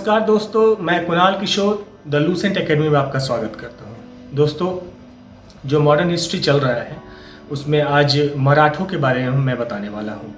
नमस्कार दोस्तों, मैं कुणाल किशोर द लूसेंट एकेडमी में आपका स्वागत करता हूं। दोस्तों, जो मॉडर्न हिस्ट्री चल रहा है उसमें आज मराठों के बारे में मैं बताने वाला हूं।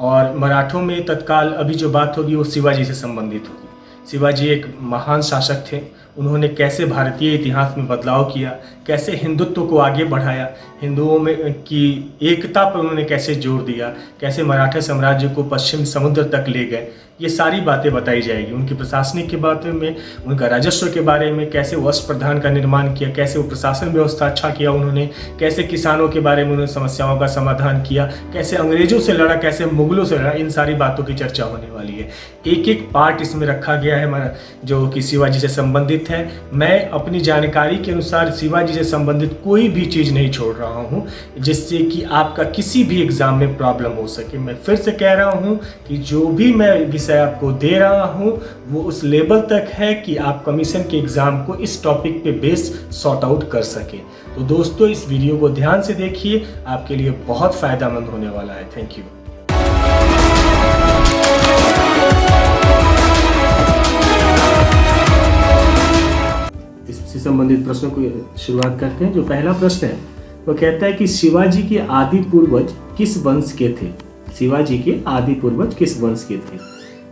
और मराठों में तत्काल अभी जो बात होगी वो शिवाजी से संबंधित होगी। शिवाजी एक महान शासक थे। उन्होंने कैसे भारतीय इतिहास में बदलाव किया, कैसे हिंदुत्व को आगे बढ़ाया, हिंदुओं में की एकता पर उन्होंने कैसे जोर दिया, कैसे मराठा साम्राज्य को पश्चिम समुद्र तक ले गए, ये सारी बातें बताई जाएगी। उनकी प्रशासनिक के बारे में, उनका राजस्व के बारे में, कैसे वो अष्ट प्रधान का निर्माण किया, कैसे वो प्रशासन व्यवस्था अच्छा किया उन्होंने, कैसे किसानों के बारे में उन्होंने समस्याओं का समाधान किया, कैसे अंग्रेजों से लड़ा, कैसे मुगलों से लड़ा, इन सारी बातों की चर्चा होने वाली है। एक एक पार्ट इसमें रखा गया है जो कि शिवाजी से संबंधित है। मैं अपनी जानकारी के अनुसार शिवाजी से संबंधित कोई भी चीज़ नहीं छोड़ रहा हूँ जिससे कि आपका किसी भी एग्जाम में प्रॉब्लम हो सके। मैं फिर से कह रहा हूँ कि जो भी मैं विषय आपको दे रहा हूँ वो उस लेवल तक है कि आप कमीशन के एग्ज़ाम को इस टॉपिक पे बेस सॉर्ट आउट कर सके। तो दोस्तों, इस वीडियो को ध्यान से देखिए, आपके लिए बहुत फ़ायदेमंद होने वाला है। Thank you. इससे संबंधित प्रश्नों को शुरुआत करते हैं। जो पहला प्रश्न है वो कहता है कि शिवाजी के आदि पूर्वज किस वंश के थे। शिवाजी के आदि पूर्वज किस वंश के थे।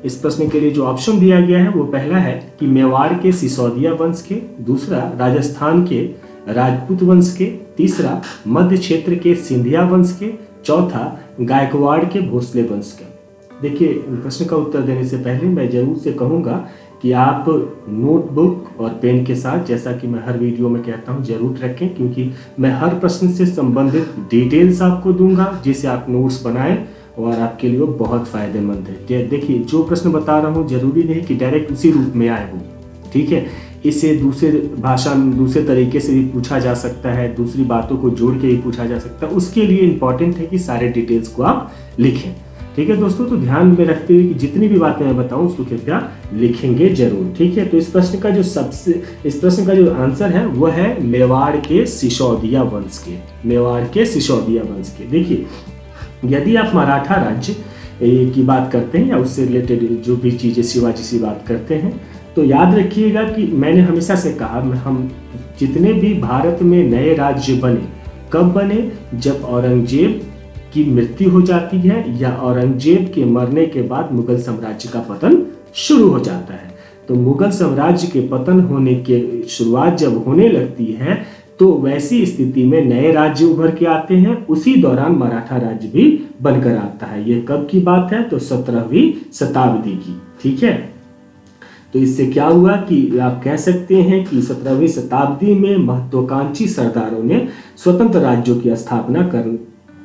इस प्रश्न के लिए जो ऑप्शन दिया गया है वो पहला है कि मेवाड़ के सिसोदिया वंश के, दूसरा राजस्थान के राजपूत वंश के, तीसरा मध्य क्षेत्र के सिंधिया वंश के, चौथा गायकवाड़ के भोसले वंश के। देखिए, प्रश्न का उत्तर देने से पहले मैं जरूर से कहूँगा कि आप नोटबुक और पेन के साथ, जैसा कि मैं हर वीडियो में कहता हूं, जरूर रखें, क्योंकि मैं हर प्रश्न से संबंधित डिटेल्स आपको दूंगा जिसे आप नोट्स बनाएं और आपके लिए वो बहुत फायदेमंद है। देखिए, जो प्रश्न बता रहा हूं जरूरी नहीं कि डायरेक्ट उसी रूप में आए वो, ठीक है। इसे दूसरे भाषा में दूसरे तरीके से भी पूछा जा सकता है, दूसरी बातों को जोड़ के भी पूछा जा सकता है। उसके लिए इंपॉर्टेंट है कि सारे डिटेल्स को आप लिखें, ठीक है दोस्तों। तो ध्यान में रखते हुए कि जितनी भी बातें मैं बताऊं उसको कृपया लिखेंगे जरूर, ठीक है। तो इस प्रश्न का जो आंसर है वो है मेवाड़ के सिसोदिया वंश के, मेवाड़ के सिसोदिया वंश के। देखिए, यदि आप मराठा राज्य की बात करते हैं या उससे रिलेटेड जो भी चीजें शिवाजी से बात करते हैं, तो याद रखिएगा कि मैंने हमेशा से कहा, हम जितने भी भारत में नए राज्य बने, कब बने? जब औरंगजेब की मृत्यु हो जाती है या औरंगजेब के मरने के बाद मुगल साम्राज्य का पतन शुरू हो जाता है। तो मुगल साम्राज्य के पतन होने के शुरुआत जब होने लगती है तो वैसी स्थिति में नए राज्य उभर के आते हैं। उसी दौरान मराठा राज्य भी बनकर आता है। ये कब की बात है? तो 17वीं शताब्दी की, ठीक है। तो इससे क्या हुआ कि आप कह सकते हैं कि 17वीं शताब्दी में महत्वाकांक्षी सरदारों ने स्वतंत्र राज्यों की स्थापना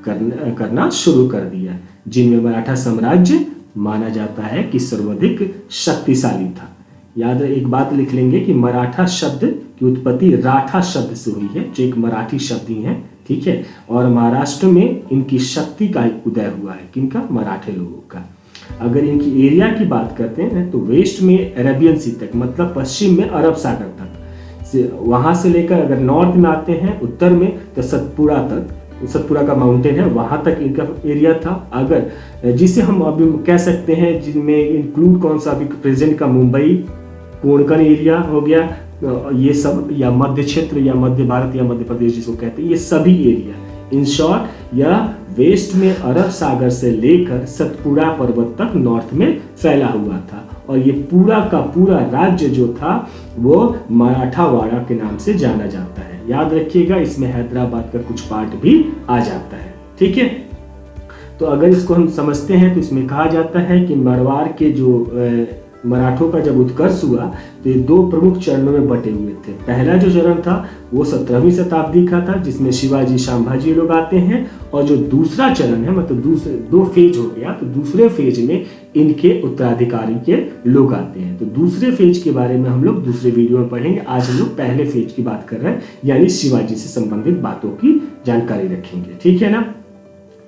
करना शुरू कर दिया, जिनमें मराठा साम्राज्य माना जाता है कि सर्वाधिक शक्तिशाली था। याद एक बात लिख लेंगे कि मराठा शब्द की उत्पत्ति राठा शब्द से हुई है, जो एक मराठी शब्द ही है, ठीक है। और महाराष्ट्र में इनकी शक्ति का उदय हुआ है। किनका? मराठे लोगों का। अगर इनकी एरिया की बात करते हैं तो वेस्ट में अरेबियन सी तक, मतलब पश्चिम में अरब सागर तक, वहां से लेकर अगर नॉर्थ में आते हैं उत्तर में तो सतपुड़ा तक, सतपुड़ा का माउंटेन है, वहां तक इनका एरिया था। अगर जिसे हम अभी कह सकते हैं जिनमें इंक्लूड कौन सा, अभी प्रेजेंट का मुंबई कोंकण एरिया हो गया, ये सब, या मध्य क्षेत्र या मध्य भारत या मध्य प्रदेश जिसको कहते हैं, ये सभी एरिया, इन शॉर्ट यह वेस्ट में अरब सागर से लेकर सतपुड़ा पर्वत तक नॉर्थ में फैला हुआ था। और ये पूरा का पूरा राज्य जो था वो मराठावाड़ा के नाम से जाना जाता है। याद रखिएगा, इसमें हैदराबाद का कुछ पार्ट भी आ जाता है, ठीक है। तो अगर इसको हम समझते हैं तो इसमें कहा जाता है कि मरवाड़ के जो मराठों का जब उत्कर्ष हुआ तो ये दो प्रमुख चरणों में बटे हुए थे। पहला जो चरण था वो 17वीं शताब्दी का था, जिसमें शिवाजी संभाजी लोग आते हैं। और जो दूसरा चरण है, मतलब दूसरे दो फेज हो गया, तो दूसरे फेज में इनके उत्तराधिकारी के लोग आते हैं। तो दूसरे फेज के बारे में हम लोग दूसरे वीडियो में पढ़ेंगे। आज हम लोग पहले फेज की बात कर रहे हैं, यानी शिवाजी से संबंधित बातों की जानकारी रखेंगे, ठीक है ना।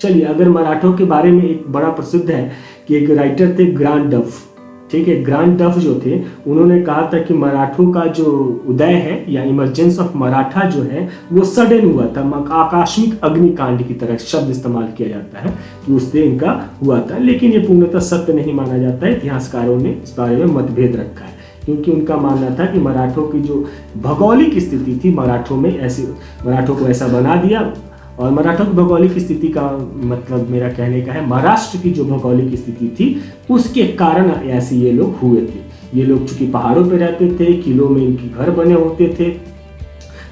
चलिए, अगर मराठों के बारे में एक बड़ा प्रसिद्ध है कि एक राइटर थे ग्रांड डफ, ठीक है। ग्रांड डफ जो थे उन्होंने कहा था कि मराठों का जो उदय है या इमरजेंस ऑफ मराठा जो है वो सडन हुआ था, आकस्मिक अग्निकांड की तरह शब्द इस्तेमाल किया जाता है कि उससे इनका हुआ था। लेकिन ये पूर्णतः सत्य नहीं माना जाता है, इतिहासकारों ने इस बारे में मतभेद रखा है। क्योंकि उनका मानना था कि मराठों की जो भौगोलिक स्थिति थी, मराठों को ऐसा बना दिया। और मराठों की भौगोलिक स्थिति का मतलब मेरा कहने का है, महाराष्ट्र की जो भौगोलिक स्थिति थी उसके कारण ऐसे ये लोग हुए थे। ये लोग चूंकि पहाड़ों पे रहते थे, किलों में इनके घर बने होते थे,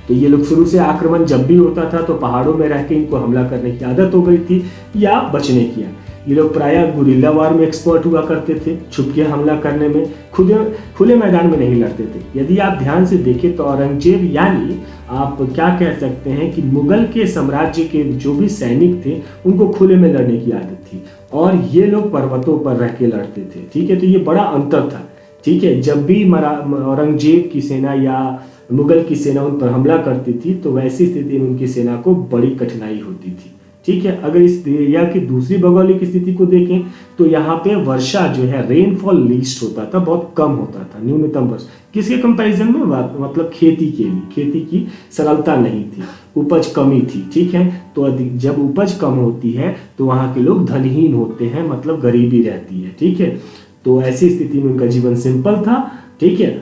तो ये लोग शुरू से आक्रमण जब भी होता था तो पहाड़ों में रह के इनको हमला करने की आदत हो गई थी या बचने की। ये लोग प्रायः गुरिल्ला वार में एक्सपर्ट हुआ करते थे, छुप के हमला करने में, खुले मैदान में नहीं लड़ते थे। यदि आप ध्यान से देखें तो औरंगजेब यानी आप क्या कह सकते हैं कि मुगल के साम्राज्य के जो भी सैनिक थे उनको खुले में लड़ने की आदत थी, और ये लोग पर्वतों पर रह के लड़ते थे। ठीक है, तो ये बड़ा अंतर था। ठीक है, जब भी औरंगजेब की सेना या मुगल की सेना उन पर हमला करती थी तो वैसी स्थिति में उनकी सेना को बड़ी कठिनाई होती थी। ठीक है, अगर इस एरिया की दूसरी भौगोलिक स्थिति को देखें तो यहाँ पे वर्षा जो है, रेनफॉल लीस्ट होता था, बहुत कम होता था, न्यूनतम वर्षा। किसके कंपैरिजन में? मतलब खेती के लिए, खेती की सरलता नहीं थी, उपज कमी थी। ठीक है, तो जब उपज कम होती है तो वहाँ के लोग धनहीन होते हैं, मतलब गरीबी रहती है। ठीक है, तो ऐसी स्थिति में उनका जीवन सिंपल था। ठीक है,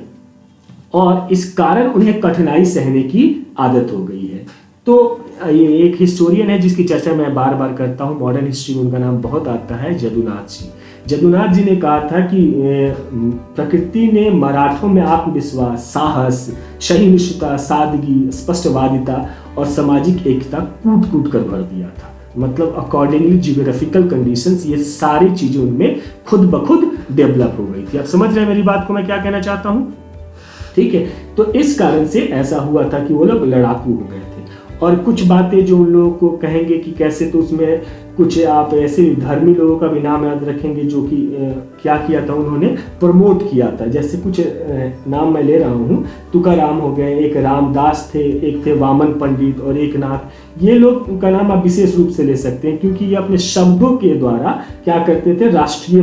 और इस कारण उन्हें कठिनाई सहने की आदत हो गई है। तो ये एक हिस्टोरियन है जिसकी चर्चा मैं बार बार करता हूँ, मॉडर्न हिस्ट्री में उनका नाम बहुत आता है, जदुनाथ जी। जदुनाथ जी ने कहा था कि प्रकृति ने मराठों में आत्मविश्वास, साहस, सहिष्णुता, सादगी, स्पष्टवादिता और सामाजिक एकता कूट कूट कर भर दिया था। मतलब अकॉर्डिंगली जियोग्राफिकल कंडीशंस, ये सारी चीजें उनमें खुद ब खुद डेवलप हो गई थी। आप समझ रहे हैं मेरी बात को, मैं क्या कहना चाहता हूँ? ठीक है, तो इस कारण से ऐसा हुआ था कि वो लोग लड़ाकू हो गए थे। और कुछ बातें जो उन लोगों को कहेंगे कि कैसे, तो उसमें कुछ आप ऐसे धर्मी लोगों का भी नाम याद रखेंगे जो कि क्या किया था, उन्होंने प्रमोट किया था। जैसे कुछ नाम मैं ले रहा हूँ, तुकाराम हो गए, एक रामदास थे, एक थे वामन पंडित और एक नाथ। ये लोग का नाम आप विशेष रूप से ले सकते हैं क्योंकि ये अपने शब्दों के द्वारा क्या करते थे, राष्ट्रीय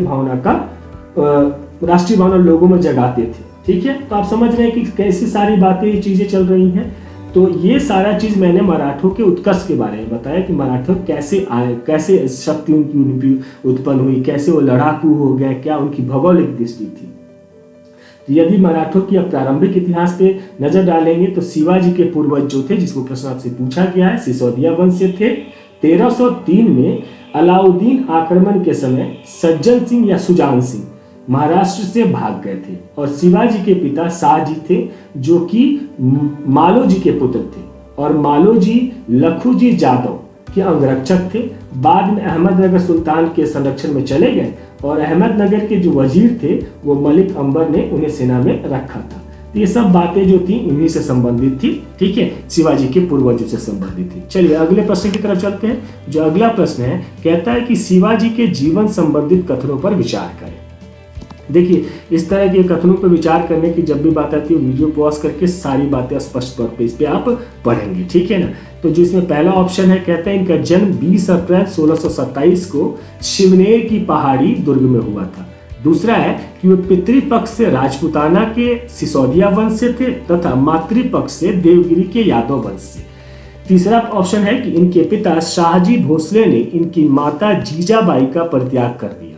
भावना लोगों में जगाते थे। ठीक है, तो आप समझ रहे हैं कि कैसी सारी बातें, चीजें चल रही हैं। तो ये सारा चीज मैंने मराठों के उत्कर्ष के बारे में बताया कि मराठा कैसे आए, कैसे शक्ति उनकी उत्पन्न हुई, कैसे वो लड़ाकू हो गए, क्या उनकी भौगोलिक दृष्टि थी। तो यदि मराठों की प्रारंभिक इतिहास पे नजर डालेंगे तो शिवाजी के पूर्वज जो थे, जिसको प्रश्न आपसे पूछा गया है, सिसोदिया वंश से थे। 1303 में अलाउद्दीन आक्रमण के समय सज्जन सिंह या सुजान सिंह महाराष्ट्र से भाग गए थे, और शिवाजी के पिता शाहजी थे जो कि मालोजी के पुत्र थे, और मालोजी लखूजी जादव के अंगरक्षक थे। बाद में अहमदनगर सुल्तान के संरक्षण में चले गए, और अहमदनगर के जो वजीर थे वो मलिक अंबर ने उन्हें सेना में रखा था। तो ये सब बातें जो थी इन्हीं से संबंधित थी। ठीक है, शिवाजी के पूर्वजों से संबंधित थी। चलिए अगले प्रश्न की तरफ चलते हैं। जो अगला प्रश्न है, कहता है कि शिवाजी के जीवन संबंधित कथनों पर विचार करें। देखिए, इस तरह के कथनों पर विचार करने की जब भी बात आती है, वीडियो पॉज करके सारी बातें स्पष्ट तौर पे इस पे आप पढ़ेंगे। ठीक है ना। तो जो इसमें पहला ऑप्शन है, कहते हैं इनका जन्म 20 अप्रैल 1627 को शिवनेर की पहाड़ी दुर्ग में हुआ था। दूसरा है कि वे पितृपक्ष से राजपूताना के सिसोदिया वंश से थे तथा मातृपक्ष से देवगिरी के यादव वंश से। तीसरा ऑप्शन है कि इनके पिता शाहजी भोसले ने इनकी माता जीजाबाई का परित्याग कर दिया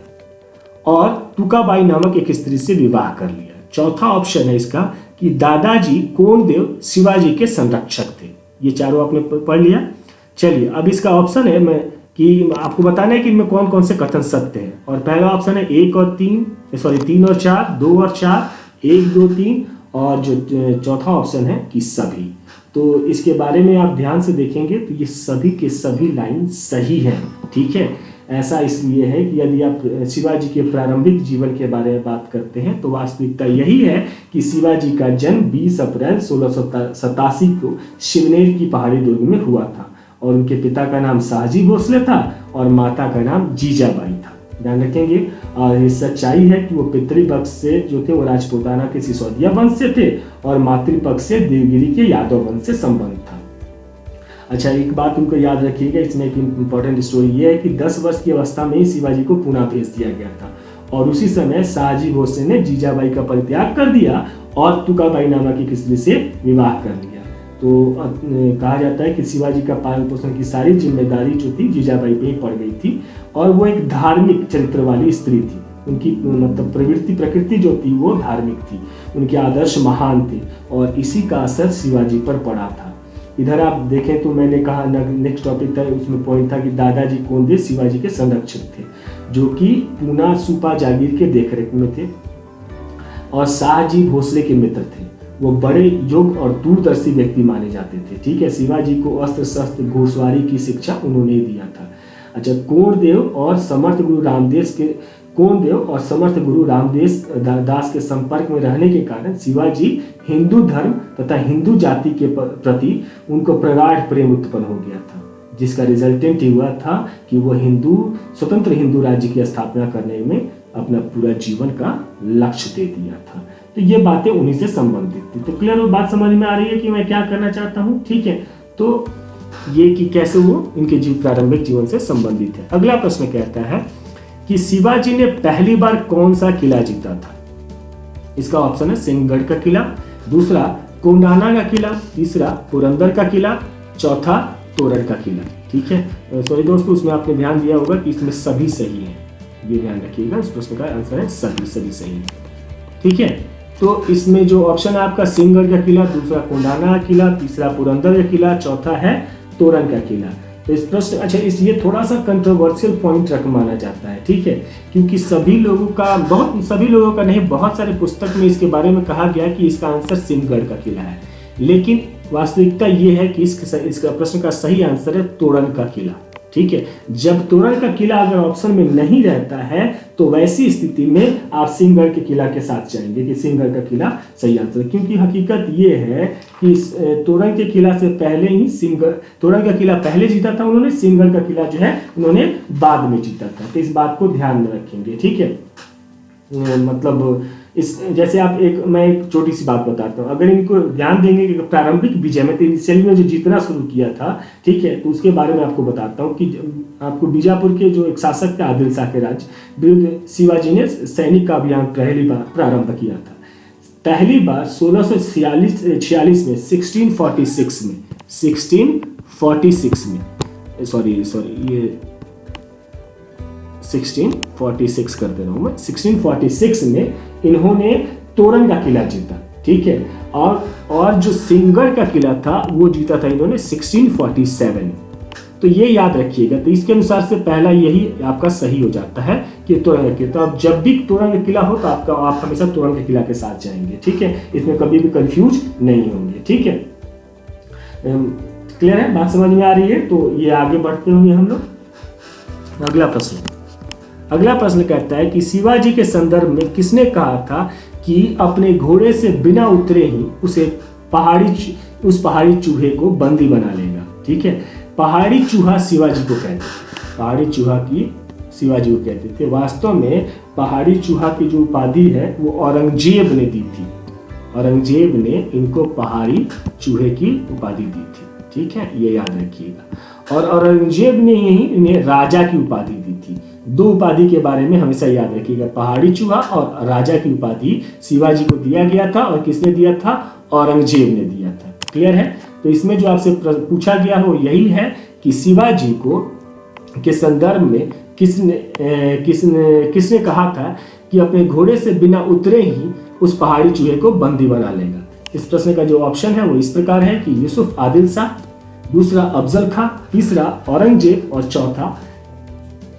और तुकाबाई नामक एक स्त्री से विवाह कर लिया। चौथा ऑप्शन है इसका कि दादाजी कोंडदेव शिवाजी के संरक्षक थे। ये चारों आपने पढ़ लिया। चलिए अब इसका ऑप्शन है मैं कि आपको बताना है कि इनमें कौन कौन से कथन सत्य हैं। और पहला ऑप्शन है 3 और 4, 2 और 4, 1, 2, 3, और जो चौथा ऑप्शन है कि सभी। तो इसके बारे में आप ध्यान से देखेंगे तो ये सभी के सभी लाइन सही हैं। ठीक है, ऐसा इसलिए है कि यदि आप शिवाजी के प्रारंभिक जीवन के बारे में बात करते हैं तो वास्तविकता यही है कि शिवाजी का जन्म 20 अप्रैल 1687 को शिवनेर की पहाड़ी दुर्ग में हुआ था, और उनके पिता का नाम शाहजी भोसले था और माता का नाम जीजाबाई था। ध्यान रखेंगे। और ये सच्चाई है कि वो पितृपक्ष से जो थे वो राजपूताना के सिसोदिया वंश से थे और मातृपक्ष से देवगिरी के यादव वंश से संबंध था। अच्छा, एक बात उनको याद रखिएगा, इसमें एक इम्पोर्टेंट स्टोरी ये है कि 10 वर्ष की अवस्था में ही शिवाजी को पुणे भेज दिया गया था, और उसी समय शाहजी भोसले ने जीजाबाई का परित्याग कर दिया और तुकाबाई नामक एक स्त्री से विवाह कर लिया। तो कहा जाता है कि शिवाजी का पालन पोषण की सारी जिम्मेदारी जो थी जीजाबाई पे ही पड़ गई थी, और वो एक धार्मिक चरित्र वाली स्त्री थी। उनकी मतलब प्रकृति जो थी वो धार्मिक थी, उनके आदर्श महान थे और इसी का असर शिवाजी पर पड़ा था। इधर आप देखें तो मैंने कहा नेक्स्ट टॉपिक था, उसमें पॉइंट था कि दादाजी कोंडदेव शिवाजी के संरक्षक थे, जो कि पूना सुपा जागीर के देखरेख में थे और शाहजी भोसले के मित्र थे। वो बड़े योग्य और दूरदर्शी व्यक्ति माने जाते थे। ठीक है, शिवाजी को अस्त्र शस्त्र घुड़सवारी की शिक्षा उन्होंने दिया था। अच्छा, कोंडदेव और समर्थ गुरु रामदेव दास के संपर्क में रहने के कारण शिवाजी हिंदू धर्म तथा हिंदू जाति के प्रति उनको प्रगाढ़ प्रेम उत्पन्न हो गया था, जिसका रिजल्टेंट हुआ था कि वो स्वतंत्र हिंदू राज्य की स्थापना करने में अपना पूरा जीवन का लक्ष्य दे दिया था। तो ये बातें उन्हीं से संबंधित थी। तो क्लियर बात समझ में आ रही है कि मैं क्या करना चाहता हूँ। ठीक है, तो ये कि कैसे वो इनके प्रारंभिक जीवन से संबंधित है। अगला प्रश्न कहता है कि शिवाजी ने पहली बार कौन सा किला जीता था। इसका ऑप्शन है सिंहगढ़ का किला, दूसरा कोंडाना का किला, तीसरा पुरंदर का किला, चौथा तोरण का किला। ठीक है, सॉरी दोस्तों, उसमें आपने ध्यान दिया होगा कि इसमें सभी सही है, ये ध्यान रखिएगा। इस प्रश्न का आंसर है सभी सही है। ठीक है, तो इसमें जो ऑप्शन है आपका सिंहगढ़ का किला, दूसरा कोंडाना का किला, तीसरा पुरंदर का किला, चौथा है तोरण का किला। तो इस प्रश्न ये थोड़ा सा कंट्रोवर्शियल पॉइंट माना जाता है। ठीक है, क्योंकि सभी लोगों का नहीं, बहुत सारे पुस्तक में इसके बारे में कहा गया कि इसका आंसर सिंहगढ़ का किला है, लेकिन वास्तविकता ये है कि इसका प्रश्न का सही आंसर है तोरण का किला। ठीक है, जब तोरण का किला अगर ऑप्शन में नहीं रहता है तो वैसी स्थिति में आप सिंहगढ़ के किला के साथ जाएंगे कि सिंहगढ़ का किला सही आंसर, क्योंकि हकीकत ये है कि तोरण के किला से पहले ही तोरण का किला पहले जीता था उन्होंने, सिंहगढ़ का किला जो है उन्होंने बाद में जीता था। तो इस बात को ध्यान में रखेंगे। ठीक है, मतलब जैसे मैं एक छोटी सी बात बताता हूँ, अगर इनको ध्यान देंगे कि प्रारंभिक विजय में इनिशियली में जो जीतना शुरू किया था, ठीक है, तो उसके बारे में आपको बताता हूँ कि आपको बीजापुर के जो एक शासक थे आदिल शाह के राज्य विरुद्ध शिवाजी ने सैनिक का अभियान पहली बार प्रारंभ किया था। पहली बार 1646 में 1646 कर दे रहा हूं मैं, 1646 में इन्होंने तोरण का किला जीता। ठीक है, और जो सिंहगढ़ का किला था वो जीता था इन्होंने 1647। तो ये याद रखिएगा। तो इसके अनुसार से पहला यही आपका सही हो जाता है कि तोरण का किला। तो अब जब भी तोरण का किला हो तो आप हमेशा तोरण के किला के साथ जाएंगे। ठीक है, इसमें कभी भी कंफ्यूज नहीं होंगे। ठीक है, क्लियर है, बात समझ में आ रही है। तो ये आगे बढ़ते होंगे हम लोग। अगला प्रश्न कहता है कि शिवाजी के संदर्भ में किसने कहा था कि अपने घोड़े से बिना उतरे ही उस पहाड़ी चूहे को बंदी बना लेगा। ठीक है, पहाड़ी चूहा शिवाजी को कहते थे, पहाड़ी चूहा की शिवाजी को कहते थे। वास्तव में पहाड़ी चूहा की जो उपाधि है वो औरंगजेब ने दी थी। औरंगजेब ने इनको पहाड़ी चूहे की उपाधि दी थी। ठीक है, ये याद रखिएगा। और औरंगजेब ने ही इन्हें राजा की उपाधि दी थी। दो उपाधि के बारे में हमेशा याद रखिएगा, पहाड़ी चूहा और राजा की उपाधि शिवाजी को दिया गया था। और किसने दिया था? औरंगजेब ने दिया था। क्लियर है। तो इसमें जो आपसे पूछा गया हो यही है कि शिवाजी को के संदर्भ में किसने कहा था कि अपने घोड़े से बिना उतरे ही उस पहाड़ी चूहे को बंदी बना लेगा। इस प्रश्न का जो ऑप्शन है वो इस प्रकार है कि यूसुफ आदिल शाह, दूसरा अफजल खां, तीसरा औरंगजेब और चौथा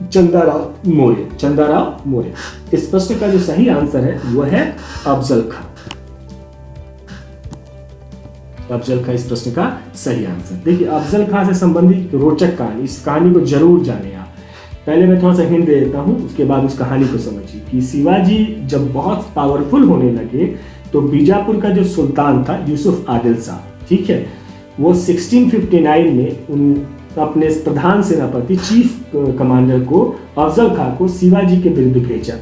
चंदाराव मौर्य। इस प्रश्न का जो सही आंसर है वो है अफजल खां। अफजल खां इस प्रश्न का सही आंसर। देखिए, अफजल खां से संबंधित रोचक कहानी, इस कहानी को जरूर जाने आप। पहले मैं थोड़ा सा हिंट दे देता हूँ, उसके बाद उस कहानी को समझिए कि शिवाजी जब बहुत पावरफुल होने लगे तो बीजापुर का जो सुल्तान था यूसुफ आदिल शाह, ठीक है, वो 1659 में अपने प्रधान सेनापति चीफ कमांडर को अफजल खां को शिवाजी के विरुद्ध भेजा।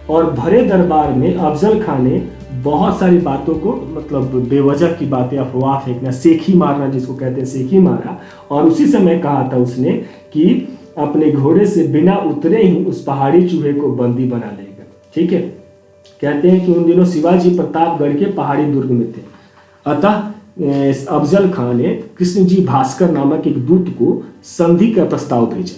और भरे दरबार में अफजल खां ने बहुत सारी बातों को, मतलब बेवजह की बातें, अफवाह फेंकना, सेखी मारना जिसको कहते हैं, सेखी मारा। और उसी समय कहा था उसने कि अपने घोड़े से बिना उतरे ही उस पहाड़ी चूहे को बंदी बना लेगा। ठीक है, कहते हैं कि उन दिनों शिवाजी प्रतापगढ़ के पहाड़ी दुर्ग में थे। अतः अफजल खां ने कृष्णजी भास्कर नामक एक दूत को संधि का प्रस्ताव भेजा।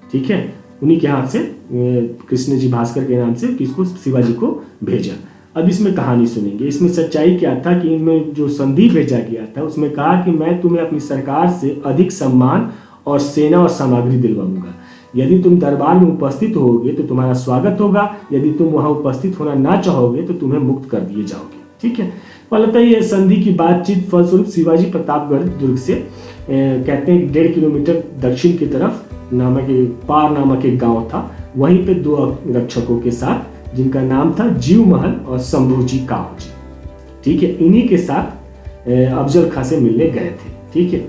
ठीक है, उन्हीं के हाथ से कृष्ण जी भास्कर के नाम से किसको शिवाजी को भेजा। अब इसमें कहानी सुनेंगे। इसमें सच्चाई क्या था कि इनमें जो संधि भेजा गया था उसमें कहा कि मैं तुम्हें अपनी सरकार से अधिक सम्मान और सेना और सामग्री दिलवाऊंगा। यदि तुम दरबार में उपस्थित होगे तो तुम्हारा स्वागत होगा, यदि तुम वहां उपस्थित होना ना चाहोगे तो तुम्हें मुक्त कर दिए जाओगे। ठीक है। फलतः ये संधि की बातचीत फलस्वरूप शिवाजी प्रतापगढ़ दुर्ग से कहते हैं 1.5 किलोमीटर दक्षिण की तरफ पार नामक एक गांव था, वहीं पे 2 रक्षकों के साथ जिनका नाम था जीव महल और शंभूजी काव जी। ठीक है। इन्हीं के साथ अफजल खां से मिलने गए थे। ठीक है।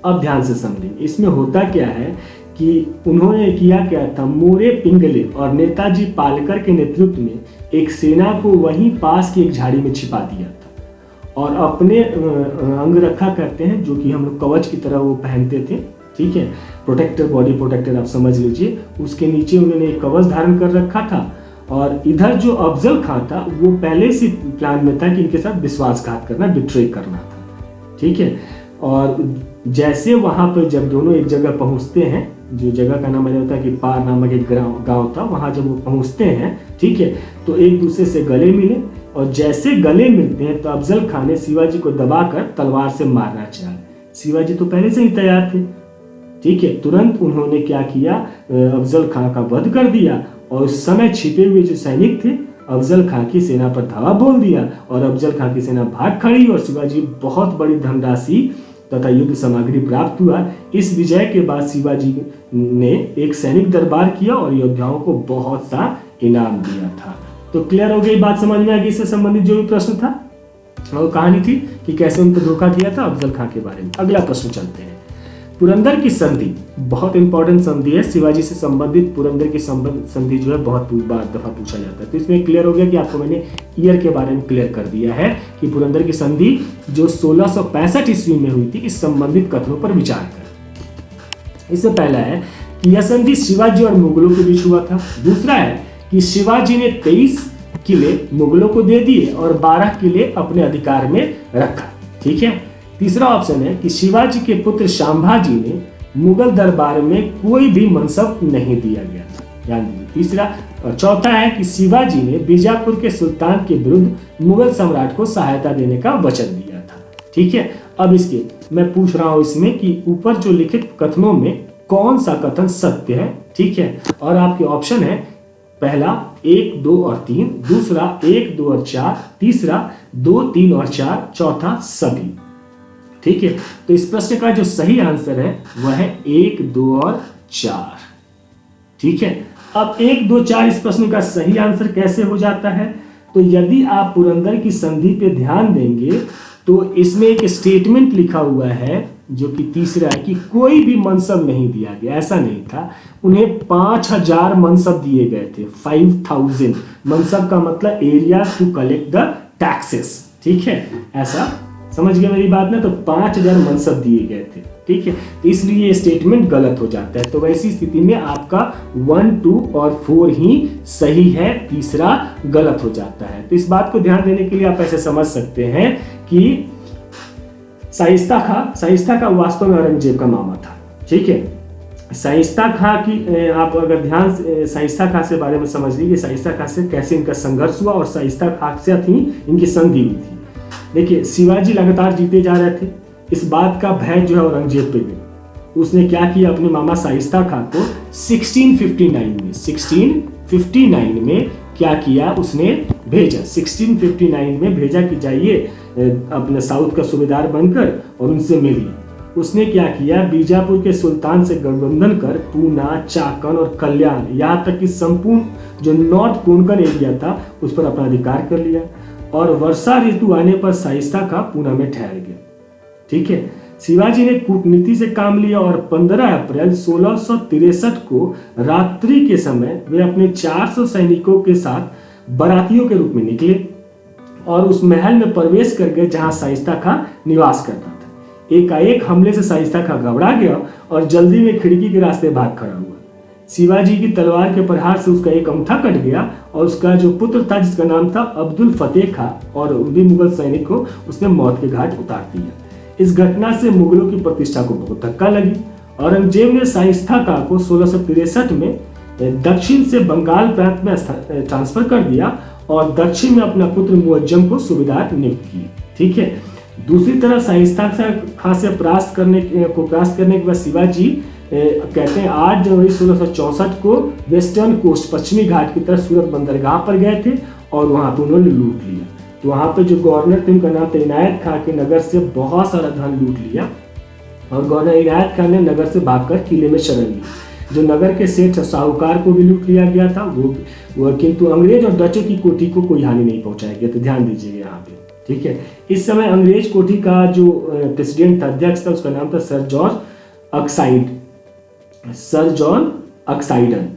अब ध्यान से समझेंगे इसमें होता क्या है कि उन्होंने किया क्या था, मोरे पिंगले और नेताजी पालकर के नेतृत्व में एक सेना को वहीं पास की एक झाड़ी में छिपा दिया था और अपने अंगरखा कहते हैं जो कि हम लोग कवच की तरह वो पहनते थे। ठीक है। प्रोटेक्टर, बॉडी प्रोटेक्टर आप समझ लीजिए, उसके नीचे उन्होंने एक कवच धारण कर रखा था और इधर जो अफजल खां था वो पहले से प्लान में था कि इनके साथ विश्वासघात करना, बिट्रे करना था। ठीक है। और जैसे वहां पर जब दोनों एक जगह पहुंचते हैं, जो जगह का नाम होता है कि पार नामक एक गांव था, वहां जब वो पहुंचते हैं, ठीक है, तो एक दूसरे से गले मिले और जैसे गले मिलते हैं तो अफजल खां ने शिवाजी को दबाकर तलवार से मारना चाहा। शिवाजी तो पहले से ही तैयार थे। ठीक है। तुरंत उन्होंने क्या किया, अफजल खां का वध कर दिया और उस समय छिपे हुए जो सैनिक थे अफजल खां की सेना पर धावा बोल दिया और अफजल खां की सेना भाग खड़ी और शिवाजी बहुत बड़ी धनराशि तथा युद्ध सामग्री प्राप्त हुआ। इस विजय के बाद शिवाजी ने एक सैनिक दरबार किया और योद्धाओं को बहुत सा इनाम दिया था। तो क्लियर हो गई बात, समझ में आ गई। इससे संबंधित जो भी प्रश्न था और कहानी थी कि कैसे उन पर धोखा किया था अफजल खां के बारे में। अगला प्रश्न चलते हैं। पुरंदर की संधि बहुत इंपॉर्टेंट संधि है। शिवाजी से संबंधित पुरंदर की संधि जो है बहुत दफा पूछा जाता है। तो इसमें क्लियर हो गया कि आपको मैंने ईयर के बारे में क्लियर कर दिया है कि पुरंदर की संधि जो 1665 ईस्वी में हुई थी, इस संबंधित कथनों पर विचार करें। इससे पहला है कि यह संधि शिवाजी और मुगलों के बीच हुआ था। दूसरा है कि शिवाजी ने 23 किले मुगलों को दे दिए और 12 किले अपने अधिकार में रखा। ठीक है। तीसरा ऑप्शन है कि शिवाजी के पुत्र संभाजी ने मुगल दरबार में कोई भी मनसब नहीं दिया गया था। ध्यान दीजिए। तीसरा चौथा है कि शिवाजी ने बीजापुर के सुल्तान के विरुद्ध मुगल सम्राट को सहायता देने का वचन दिया था। ठीक है। अब इसके मैं पूछ रहा हूं इसमें कि ऊपर जो लिखित कथनों में कौन सा कथन सत्य है। ठीक है। और आपके ऑप्शन है पहला 1, 2 और 3, दूसरा 1, 2 और 4, तीसरा 2, 3 और 4, चौथा सभी। ठीक है। तो इस प्रश्न का जो सही आंसर है वह है 1, 2 और 4। ठीक है। अब 1, 2, 4 इस प्रश्न का सही आंसर कैसे हो जाता है, तो यदि आप पुरंदर की संधि पे ध्यान देंगे तो इसमें एक स्टेटमेंट लिखा हुआ है जो कि तीसरा है कि कोई भी मनसब नहीं दिया गया। ऐसा नहीं था। उन्हें 5000 मनसब दिए गए थे। 5000 मनसब का मतलब area to collect the taxes. ठीक है। ऐसा समझ गए मेरी बात ना। तो 5000 मनसब दिए गए थे। ठीक है। तो इसलिए ये स्टेटमेंट गलत हो जाता है। तो वैसी स्थिति में आपका 1, 2 और 4 ही सही है, तीसरा गलत हो जाता है। तो इस बात को ध्यान देने के लिए आप ऐसे समझ सकते हैं कि शाइस्ता खां वास्तव में औरंगजेब का मामा था। ठीक है। शाइस्ता खां की आप अगर ध्यान से शाइस्ता खां से बारे में समझ लीजिए, शाइस्ता खां से कैसे इनका संघर्ष हुआ और शाइस्ता खां से थी इनकी संधि हुई थी। देखिए शिवाजी लगातार जीते जा रहे थे। इस बात का भय जो है औरंगजेब पे भी। उसने क्या किया, अपने मामा शाइस्ता खां को 1659 में क्या किया, उसने भेजा 1659 में भेजा कि जाइए अपने साउथ का सूबेदार बनकर और उनसे मिलिए। उसने क्या किया, बीजापुर के सुल्तान से गठबंधन कर पूना, चाकन और कल्याण, यहाँ तक कि संपूर्ण जो नॉर्थ कोंकण एरिया था उस पर अपना अधिकार कर लिया और वर्षा ऋतु आने पर शाइस्ता खां पूना में ठहर गया। ठीक है। शिवाजी ने कूटनीति से काम लिया और 15 अप्रैल 1663 को रात्रि के समय वे अपने 400 सैनिकों के साथ बारातियों के रूप में निकले और उस महल में प्रवेश कर गए जहां शाइस्ता खां निवास करता था। एकाएक हमले से शाइस्ता खां घबरा गया और जल्दी में खिड़की के रास्ते भाग खड़ा हुआ। शिवाजी की तलवार के प्रहार से उसका एक अंगूठा कट गया और उसका जो पुत्र था जिसका नाम था अब्दुल फतेह खां और उन्हीं मुगल सैनिक को उसने मौत के घाट उतार दिया। इस घटना से मुगलों की प्रतिष्ठा को बहुत धक्का लगी औरंगजेब ने शाइस्ता खां को 1663 में दक्षिण से बंगाल प्रांत में ट्रांसफर कर दिया और दक्षिण में अपना पुत्र मुअज्जम को सूबेदार नियुक्त किया। ठीक है। दूसरी तरफ शाइस्ता खां से परास्त करने के बाद शिवाजी कहते हैं 8 जनवरी 1664 को वेस्टर्न कोस्ट पश्चिमी घाट की तरफ सूरत बंदरगाह पर गए थे और वहां पर उन्होंने लूट लिया। तो वहां पे जो गवर्नर थे उनका नाम था इनायत खां के नगर से बहुत सारा धन लूट लिया और गवर्नर इनायत खां ने नगर से भागकर किले में शरण ली। जो नगर के सेठ साहूकार को भी लूट लिया गया था वो किंतु अंग्रेज और डचों की कोठी को कोई हानि नहीं पहुंचाया गया। तो ध्यान दीजिएगा यहाँ पे। ठीक है। इस समय अंग्रेज कोठी का जो प्रेसिडेंट था, अध्यक्ष था, उसका नाम था सर जॉन अक्साइडन।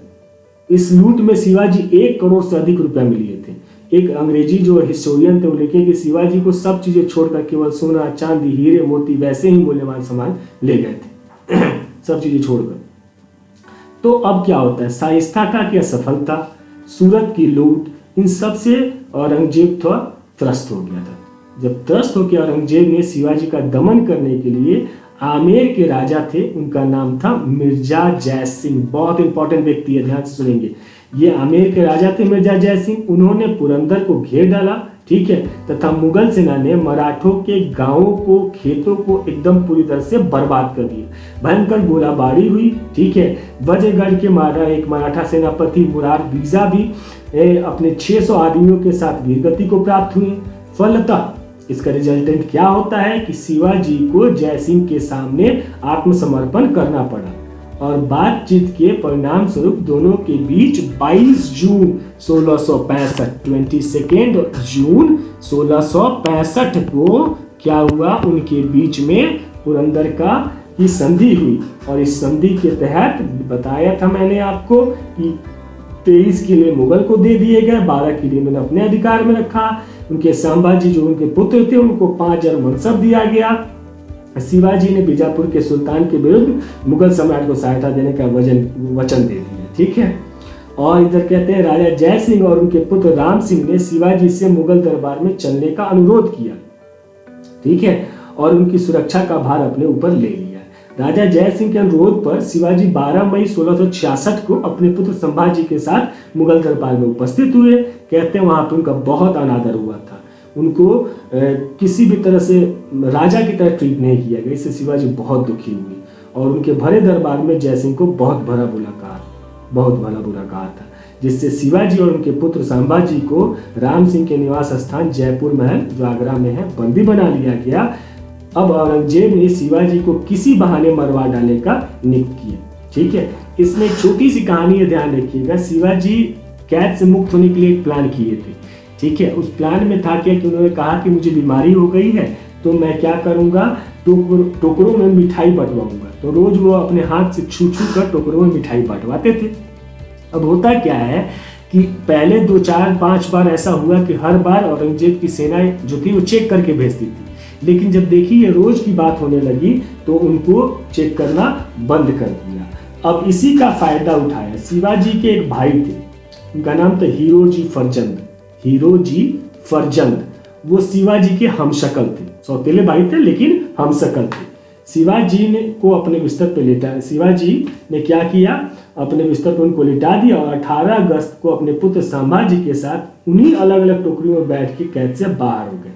इस लूट में शिवाजी 1 करोड़ से अधिक रुपया में लिए थे। एक अंग्रेजी जो हिस्टोरियन थे वो लिखे कि शिवाजी को सब चीजें छोड़कर केवल सोना, चांदी, हीरे, मोती वैसे ही मूल्यवान सामान ले गए थे सब चीजें छोड़कर। तो अब क्या होता है, शाइस्ता खां की असफलता, सूरत की लूट, इन सब से औरंगजेब थोड़ा त्रस्त हो गया था। जब त्रस्त होकर औरंगजेब ने शिवाजी का दमन करने के लिए आमेर के राजा थे, उनका नाम था मिर्जा जय सिंह। बहुत इंपॉर्टेंट व्यक्ति है, ध्यान से सुनेंगे। ये आमेर के राजा थे मिर्जा जय सिंह। उन्होंने पुरंदर को घेर डाला। ठीक है। तथा मुगल सेना ने मराठों के गांवों को, खेतों को एकदम पूरी तरह से बर्बाद कर दिया। भयंकर गोलाबारी हुई। ठीक है। वजयगढ़ के एक मराठा सेनापति मुरार बीजा भी अपने 600 आदमियों के साथ वीरगति को प्राप्त हुए। फलतः इसका रिजल्टेंट क्या होता है कि शिवाजी को जय सिंह के सामने आत्मसमर्पण करना पड़ा और बातचीत के परिणाम स्वरूप दोनों के बीच 22 जून 1665 जून 1665 को क्या हुआ, उनके बीच में पुरंदर की संधि हुई। और इस संधि के तहत बताया था मैंने आपको कि 23 किले मुगल को दे दिए गए, 12 किले उन्होंने अपने अधिकार में रखा। उनके संभाजी जो उनके पुत्र थे उनको 5,000 मनसब दिया गया। शिवाजी ने बीजापुर के सुल्तान के विरुद्ध मुगल सम्राट को सहायता देने का वचन दे दिया। ठीक है। और इधर कहते हैं राजा जय सिंह और उनके पुत्र राम सिंह ने शिवाजी से मुगल दरबार में चलने का अनुरोध किया। ठीक है। और उनकी सुरक्षा का भार अपने ऊपर ले लिया। राजा जय सिंह के अनुरोध पर शिवाजी 12 मई 1666 को अपने पुत्र संभाजी के साथ मुगल दरबार में उपस्थित हुए। कहते हैं वहां पर उनका बहुत अनादर हुआ था। उनको किसी भी तरह से राजा की तरह ट्रीट नहीं किया गया। इससे शिवाजी बहुत दुखी हुए और उनके भरे दरबार में जय सिंह को बहुत भला बुरा कहा था, जिससे शिवाजी और उनके पुत्र संभाजी को राम सिंह के निवास स्थान जयपुर महल जो आगरा में है बंदी बना लिया गया। अब औरंगजेब ने शिवाजी को किसी बहाने मरवा डालने का नियुक्त किया। ठीक है। इसमें एक छोटी सी कहानी है, ध्यान रखिएगा। शिवाजी कैद से मुक्त होने के लिए एक प्लान किए थे। ठीक है। उस प्लान में था क्या कि उन्होंने कहा कि मुझे बीमारी हो गई है तो मैं क्या करूंगा, टोकरों में मिठाई बंटवाऊंगा। तो रोज वो अपने हाथ से छू कर टोकरों में मिठाई बंटवाते थे। अब होता क्या है कि पहले 2, 4, 5 बार ऐसा हुआ कि हर बार औरंगजेब की सेना जो थी वो चेक करके भेजती थी, लेकिन जब देखी ये रोज की बात होने लगी तो उनको चेक करना बंद कर दिया। अब इसी का फायदा उठाया शिवाजी के एक भाई थे, उनका नाम था हीरोजी फरजंद। वो शिवाजी के हमशक्ल थे, सौतेले भाई थे लेकिन हमशक्ल थे। शिवाजी ने को अपने बिस्तर पर लेटा, शिवाजी ने क्या किया, अपने बिस्तर पर उनको लिटा दिया और 18 अगस्त को अपने पुत्र संभाजी के साथ उन्हीं अलग अलग टोकरियों में बैठ के कैद से बाहर हो गए।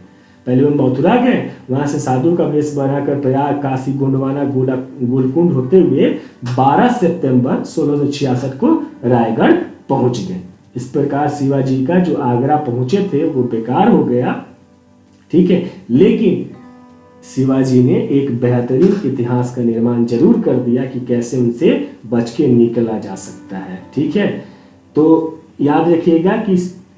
पहले वो मथुरा गए, वहां से साधु का वेश बनाकर प्रयाग, काशी, गोंडवाना, गोलकुंड होते हुए 12 सितंबर 1666 को रायगढ़ पहुंच गए। इस प्रकार शिवाजी का जो आगरा पहुंचे थे वो बेकार हो गया। ठीक है। लेकिन शिवाजी ने एक बेहतरीन इतिहास का निर्माण जरूर कर दिया कि कैसे उनसे बच के निकला जा सकता है। ठीक है। तो याद रखिएगा कि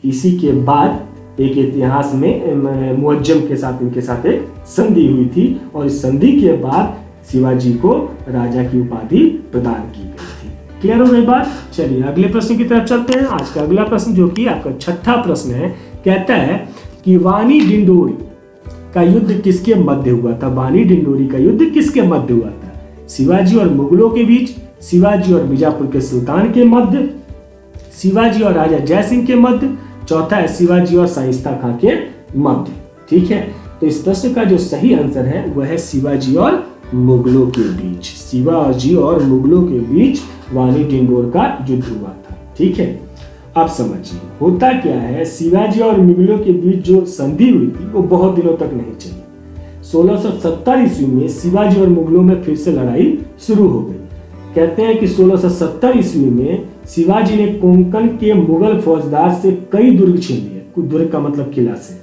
इसी के बाद एक इतिहास में मुअज्जम के साथ इनके साथ एक संधि हुई थी और इस संधि के बाद शिवाजी को राजा की उपाधि प्रदान की गई थी। क्लियर हो गई बात। चलिए अगले प्रश्न की तरफ चलते हैं। आज का अगला प्रश्न जो कि आपका 6ठा प्रश्न है, कहता है कि वानी डिंडोरी का युद्ध किसके मध्य हुआ था। वानी डिंडोरी का युद्ध किसके मध्य हुआ था? शिवाजी और मुगलों के बीच, शिवाजी और बीजापुर के सुल्तान के मध्य, शिवाजी और राजा जय सिंह के मध्य, चौथा है शिवाजी और शाइस्ता खां के मध्य। ठीक है। तो इस प्रश्न का जो सही आंसर है वह है शिवाजी और मुगलों के बीच, शिवाजी और मुगलों के बीच वानी डिंडोर का युद्ध हुआ था। ठीक है, अब समझिए होता क्या है, शिवाजी और मुगलों के बीच जो संधि हुई थी वो बहुत दिनों तक नहीं चली। 1670 ईस्वी में शिवाजी और मुगलों में फिर से लड़ाई शुरू हो गई। कहते हैं कि 1670 ईस्वी में शिवाजी ने कोंकण के मुगल फौजदार से कई दुर्ग छीन लिए। दुर्ग का मतलब किला से,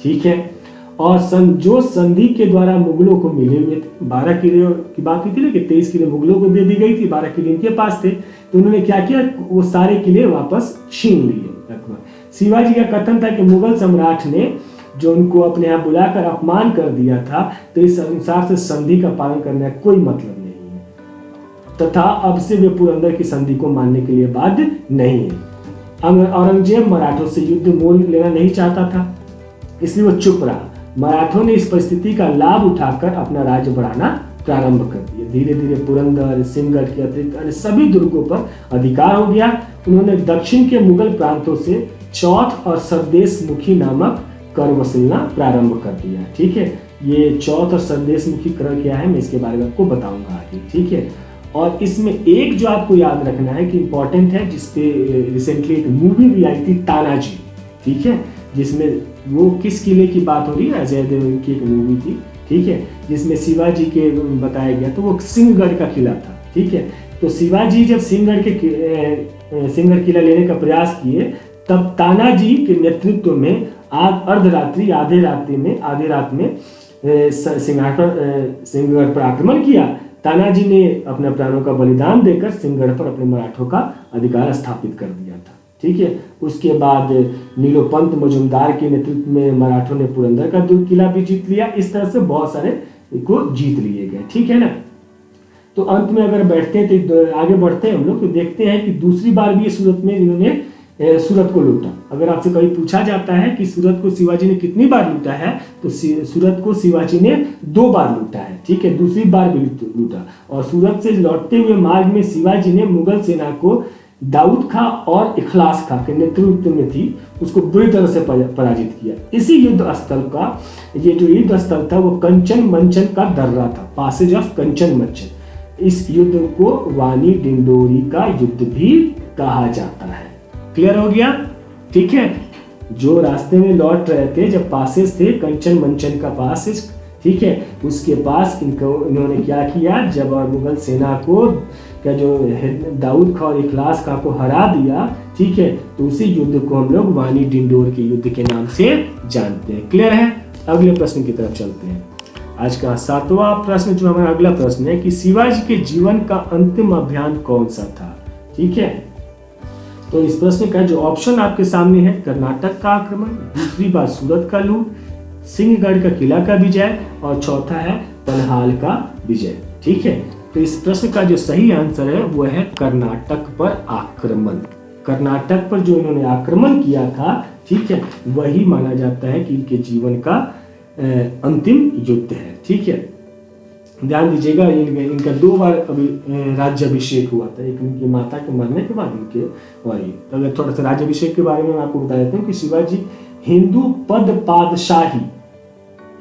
ठीक है। और जो संधि के द्वारा मुगलों को मिले हुए थे, 12 किले की बात हुई थी ना कि 23 किले मुगलों को दे दी गई थी, 12 किले इनके पास थे। तो उन्होंने क्या किया, वो सारे किले वापस छीन लिए। शिवाजी का कथन था कि मुगल सम्राट ने जो उनको अपने यहाँ बुलाकर अपमान कर दिया था, तो इस अनुसार से संधि का पालन करने का कोई मतलब नहीं है, तथा अब से वे पुरंदर की संधि को मानने के लिए बाध्य नहीं है। औरंगजेब मराठों से युद्ध मोल लेना नहीं चाहता था, इसलिए वो चुप रहा। मराठों ने इस परिस्थिति का लाभ उठाकर अपना राज्य बढ़ाना प्रारंभ कर दिया। धीरे धीरे पुरंदर, सिंहगढ़ के अतिरिक्त अन्य सभी दुर्गों पर अधिकार हो गया। उन्होंने दक्षिण के मुगल प्रांतों से चौथ और सरदेश मुखी नामक कर वसूलना प्रारंभ कर दिया। ठीक है, ये चौथ और सरदेश मुखी कर क्या है, मैं इसके बारे में आपको बताऊंगा आगे। ठीक है, और इसमें एक जो आपको याद रखना है कि इंपॉर्टेंट है, जिसपे रिसेंटली एक मूवी भी आई थी तानाजी, ठीक है, जिसमें वो किस किले की बात हो रही है, अजय देवगन की एक मूवी थी, ठीक है, जिसमें शिवाजी के बताया गया, तो वो सिंहगढ़ का किला था। ठीक है, तो शिवाजी जब सिंहगढ़ किला लेने का प्रयास किए, तब तानाजी के नेतृत्व में अर्धरात्रि आधे रात में सिंहगढ़ पर आक्रमण किया। तानाजी ने अपने प्राणों का बलिदान देकर सिंहगढ़ पर अपने मराठों का अधिकार स्थापित कर दिया था। ठीक है, उसके बाद नीलोपंत मजुमदार के नेतृत्व में मराठों ने पुरंदर का दुर्ग किला भी जीत लिया। इस तरह से बहुत सारे को जीत लिए गए। ठीक है ना, तो अंत में अगर बैठते हैं तो आगे बढ़ते हैं हम लोग, तो देखते हैं कि दूसरी बार भी ये सूरत में इन्होंने सूरत को लूटा। अगर आपसे कभी पूछा जाता है कि सूरत को शिवाजी ने कितनी बार लूटा है, तो सूरत को शिवाजी ने 2 बार लूटा है। ठीक है, दूसरी बार भी लूटा। और सूरत से लौटते हुए मार्ग में शिवाजी ने मुगल सेना को दाऊद खां और इखलास खां के नेतृत्व में थी, उसको बुरी तरह से पराजित किया। इसी युद्ध स्थल का, ये जो युद्ध स्थल था वो कंचन मंचन का दर्रा था, पासेज ऑफ कंचन मंचन। इस युद्ध को वानी डिंडोरी का युद्ध भी कहा जाता है। क्लियर हो गया? ठीक है, जो रास्ते में लौट रहे थे, जब पासेज थे कंचन मंचन का पासेज, ठीक है, उसके पास इन्होंने क्या किया, जब मुगल सेना को क्या जो दाऊद खां और इखलास खां को हरा दिया, ठीक है, तो उसी युद्ध को हम लोग वानी डिंडोर के युद्ध के नाम से जानते हैं। क्लियर है? अगले प्रश्न की तरफ चलते हैं। आज का 7वां प्रश्न, जो हमारा अगला प्रश्न है कि शिवाजी के जीवन का अंतिम अभियान कौन सा था? ठीक है, तो इस प्रश्न का जो ऑप्शन आपके सामने है, कर्नाटक का आक्रमण, दूसरी बार सूरत का लूट, सिंहगढ़ का किला का विजय, और चौथा है पनहाल का विजय। ठीक है, तो इस प्रश्न का जो सही आंसर है वो है कर्नाटक पर आक्रमण। कर्नाटक पर जो इन्होंने आक्रमण किया था, ठीक है, वही माना जाता है कि इनके जीवन का अंतिम युद्ध है। ठीक है, ध्यान दीजिएगा, इनका 2 बार अभी राज्याभिषेक हुआ था, एक इनकी माता के मरने के बाद इनके, और तो अगर थोड़ा सा राज्याभिषेक के बारे में मैं आपको बता देता हूँ कि शिवाजी हिंदू पद पादशाही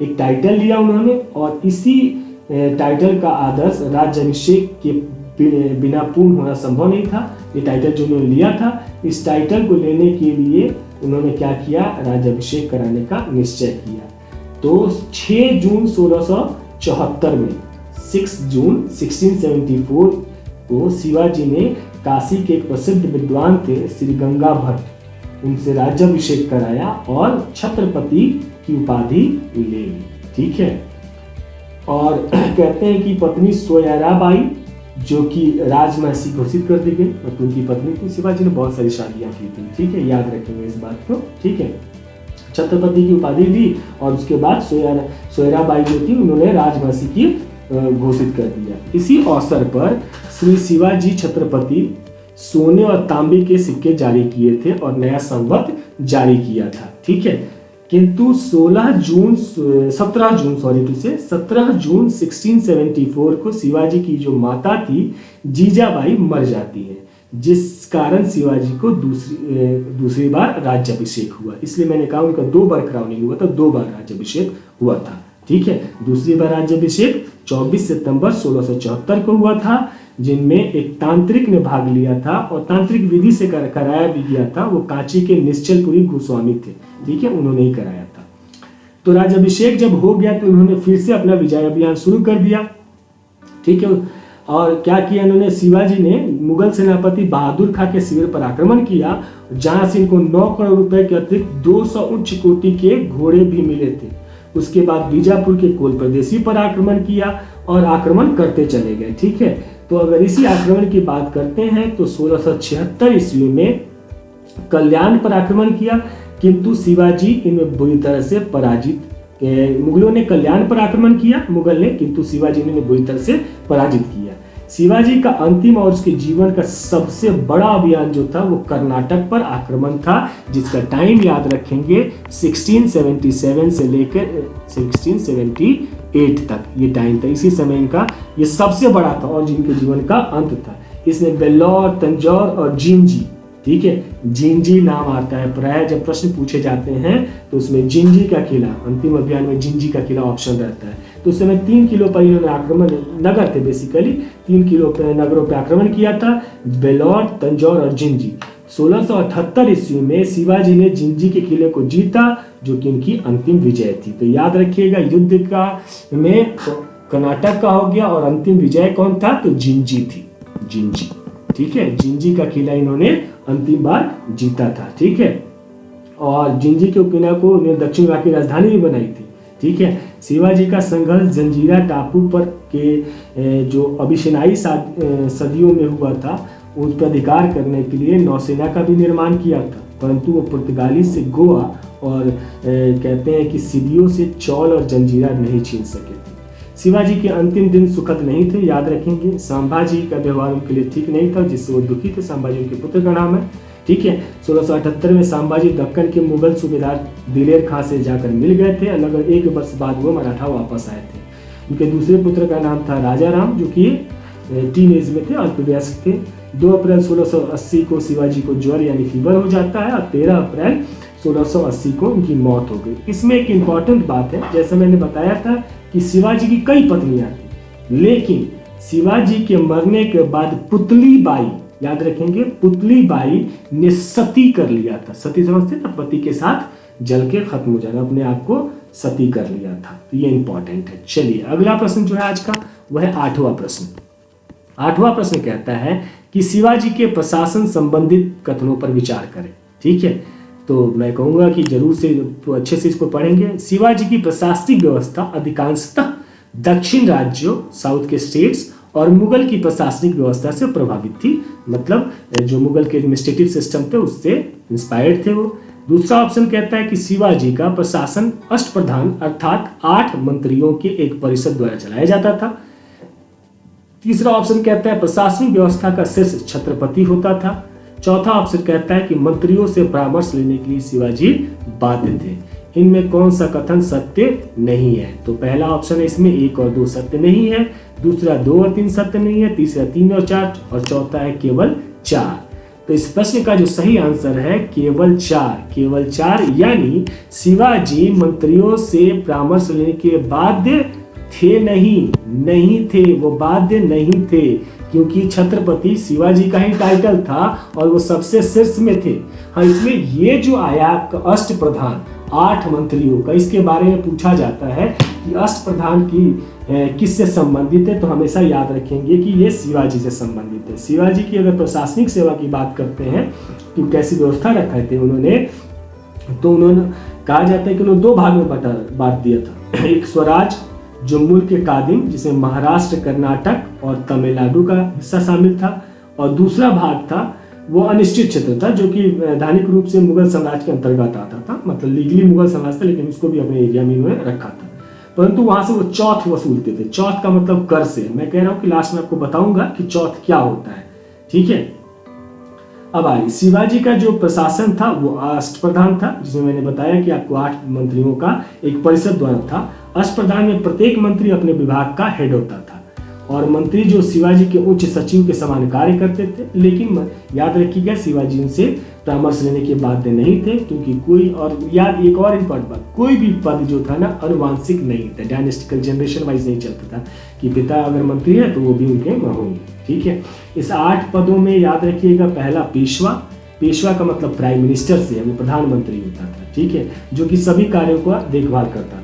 एक टाइटल लिया उन्होंने, और इसी टाइटल का आदर्श राज्याभिषेक के बिना पूर्ण होना संभव नहीं था। ये टाइटल जो उन्होंने लिया था, इस टाइटल को लेने के लिए उन्होंने क्या किया, राज्याभिषेक कराने का निश्चय किया। तो 6 जून 1674 में 6 जून 1674 को शिवाजी ने काशी के एक प्रसिद्ध विद्वान थे श्री गंगा भट्ट, उनसे राज्याभिषेक कराया और छत्रपति की उपाधि ले ली। ठीक है, और कहते हैं कि पत्नी सोयराबाई जो कि राजमहसी घोषित कर दी गई, मतलब उनकी पत्नी थी। शिवाजी ने बहुत सारी शादियां की थी। ठीक है, याद रखेंगे इस बात को। ठीक है, छत्रपति की उपाधि दी और उसके बाद सोयराबाई जो थी उन्होंने राजमहसी की घोषित कर दिया। इसी अवसर पर श्री शिवाजी छत्रपति सोने और तांबे के सिक्के जारी किए थे और नया संवत जारी किया था। ठीक है, किंतु 17 जून 1674 को शिवाजी की जो माता थी जीजाबाई मर जाती है, जिस कारण शिवाजी को दूसरी बार राज्याभिषेक हुआ। इसलिए मैंने कहा उनका 2 बार क्राउनिंग हुआ था, 2 बार राज्याभिषेक हुआ था। ठीक है, दूसरी बार राज्याभिषेक 24 सितंबर 1674 को हुआ था, जिनमें एक तांत्रिक ने भाग लिया था और तांत्रिक विधि से कराया भी गया था। वो कांची के निश्चलपुरी गोस्वामी थे, ठीक है, उन्होंने ही कराया था। तो राज्याभिषेक जब हो गया तो उन्होंने फिर से अपना विजय अभियान शुरू कर दिया, ठीक है। और क्या किया इन्होंने, शिवाजी ने मुगल सेनापति बहादुर खां के शिविर पर आक्रमण किया, जहां से इनको 9 करोड़ रुपए के अतिरिक्त 200 उच्च कोटि के घोड़े भी मिले थे। उसके बाद बीजापुर के कोल प्रदेशी पर आक्रमण किया और आक्रमण करते चले गए, ठीक है। तो अगर इसी आक्रमण की बात करते हैं तो 1676 ईस्वी में कल्याण पर आक्रमण किया, किंतु शिवाजी इनमें बुरी तरह से पराजित। मुगलों ने कल्याण पर आक्रमण किया मुगल ने, किंतु शिवाजी ने बुरी तरह से पराजित किया। शिवाजी का अंतिम और उसके जीवन का सबसे बड़ा अभियान जो था वो कर्नाटक पर आक्रमण था, जिसका टाइम याद रखेंगे 1677 से लेकर 1678 तक ये टाइम था। इसी समय इनका ये सबसे बड़ा था और जिनके जीवन का अंत था। इसमें बेल्लौर, तंजौर और जिंजी, ठीक है, जिंजी नाम आता है प्राय जब प्रश्न पूछे जाते हैं तो उसमें जिंजी का किला, अंतिम अभियान में जिंजी का किला ऑप्शन रहता है। तो उस समय 3 किलो पर इन्होंने आक्रमण, नगर थे बेसिकली, 3 किलो पे नगरों पर आक्रमण किया था, बेल्लौर, तंजौर और जिंजी। 1678 ईस्वी में शिवाजी ने जिंजी के किले को जीता, जो कि इनकी अंतिम विजय थी। तो याद रखिएगा युद्ध का में कर्नाटक का हो गया और अंतिम विजय कौन था, तो जिंजी थी, जिंजी, ठीक है। जिंजी का किला इन्होंने अंतिम बार जीता था, ठीक है। और जिंजी के किला को उन्होंने दक्षिण भारत की राजधानी भी बनाई थी, ठीक है। शिवाजी का संघर्ष जंजीरा टापू पर के जो अभिशनाई सदियों में हुआ था उस पर अधिकार करने के लिए नौसेना का भी निर्माण किया था, परंतु वो पुर्तगाली से गोवा और कहते हैं कि सिदियों से चौल और जंजीरा नहीं छीन सके थे। शिवाजी के अंतिम दिन सुखद नहीं थे, याद रखेंगे। संभाजी का व्यवहार उनके लिए ठीक नहीं था, जिससे वो दुखी थे। संभाजी उनके पुत्र का नाम है, ठीक है। 1678 में संभाजी दक्कन के मुगल सूबेदार दिलेर खां से जाकर मिल गए थे। लगभग 1 वर्ष बाद वो मराठा वापस आए थे। उनके दूसरे पुत्र का नाम था राजा राम, जो कि टीन एज में थे, अल्पवयस्क थे। 2 अप्रैल 1680 को शिवाजी को ज्वर यानी फीवर हो जाता है और 13 अप्रैल 1680 को उनकी मौत हो गई। इसमें एक इम्पॉर्टेंट बात है, जैसे मैंने बताया था कि शिवाजी की कई पत्नियां थी, लेकिन शिवाजी के मरने के बाद पुतली बाई, याद रखेंगे, पुतली बाई ने सती कर लिया था। सती समझते ना, पति के साथ जल के खत्म हो जाना, अपने आप को सती कर लिया था। तो ये इंपॉर्टेंट है। चलिए अगला प्रश्न जो है आज का वह है 8वां प्रश्न। 8वां प्रश्न कहता है कि शिवाजी के प्रशासन संबंधित कथनों पर विचार करें, ठीक है। तो मैं कहूंगा कि जरूर से अच्छे से इसको पढ़ेंगे। शिवाजी की प्रशासनिक व्यवस्था अधिकांशतः दक्षिण राज्यों, साउथ के स्टेट्स और मुगल की प्रशासनिक व्यवस्था से प्रभावित थी, मतलब जो मुगल के एडमिनिस्ट्रेटिव सिस्टम थे उससे इंस्पायर्ड थे वो। दूसरा ऑप्शन कहता है कि शिवाजी का प्रशासन अष्टप्रधान अर्थात 8 मंत्रियों के एक परिषद द्वारा चलाया जाता था। तीसरा ऑप्शन कहता है प्रशासनिक व्यवस्था का शीर्ष छत्रपति होता था। चौथा ऑप्शन कहता है कि मंत्रियों से परामर्श लेने के लिए शिवाजी बाध्य थे। इनमें कौन सा कथन सत्य नहीं है? तो पहला ऑप्शन है इसमें 1 और 2 सत्य नहीं है, दूसरा 2 और 3 सत्य नहीं है, तीसरा 3 और 4 और चौथा है केवल 4। तो इस प्रश्न का जो सही आंसर है केवल 4, केवल 4, यानी शिवाजी मंत्रियों से परामर्श लेने के बाध्य थे नहीं थे, वो बाध्य नहीं थे, क्योंकि छत्रपति शिवाजी का ही टाइटल था और वो सबसे शीर्ष में थे। हाँ, इसमें ये जो आया अष्टप्रधान 8 मंत्रियों का, इसके बारे में पूछा जाता है कि अष्टप्रधान की किससे संबंधित है, तो हमेशा याद रखेंगे कि ये शिवाजी से संबंधित है। शिवाजी की अगर प्रशासनिक सेवा की बात करते हैं कि कैसी व्यवस्था रखे थे उन्होंने, तो उन्होंने कहा जाता है कि उन्होंने 2 भाग में बांट दिया था। एक स्वराज जो मुल्क के कादिम, जिसमें महाराष्ट्र, कर्नाटक और तमिलनाडु का हिस्सा शामिल था, और दूसरा भाग था वो अनिश्चित क्षेत्र था, जो कि वैधानिक रूप से मुगल साम्राज्य के अंतर्गत आता था, मतलब लीगली मुगल साम्राज्य था, लेकिन उसको भी अपने एरिया में इन्होंने रखा था। परंतु वहां से वो चौथ वसूलते थे। चौथ का मतलब कर से। मैं कह रहा हूं कि लास्ट में आपको बताऊंगा कि चौथ क्या होता है, ठीक है। अब आइए, शिवाजी का जो प्रशासन था वो अष्टप्रधान था, जिसमें मैंने बताया कि आपको 8 मंत्रियों का एक परिषद द्वारा था। अष्टप्रधान में प्रत्येक मंत्री अपने विभाग का हेड होता था और मंत्री जो शिवाजी के उच्च सचिव के समान कार्य करते थे, लेकिन याद रखिएगा शिवाजी उनसे परामर्श लेने के बाध्य नहीं थे, क्योंकि कोई और याद एक और इम्पोर्टेंट बात, कोई भी पद जो था ना अनुवांशिक नहीं था, डायनेस्टिकल जनरेशन वाइज नहीं चलता था कि पिता अगर मंत्री है तो वो भी उनके होंगे। ठीक है, इस 8 पदों में याद रखिएगा, पहला पेशवा, पेशवा का मतलब प्राइम मिनिस्टर से है, वो प्रधानमंत्री होता था। ठीक है, जो कि सभी कार्यों का देखभाल करता था।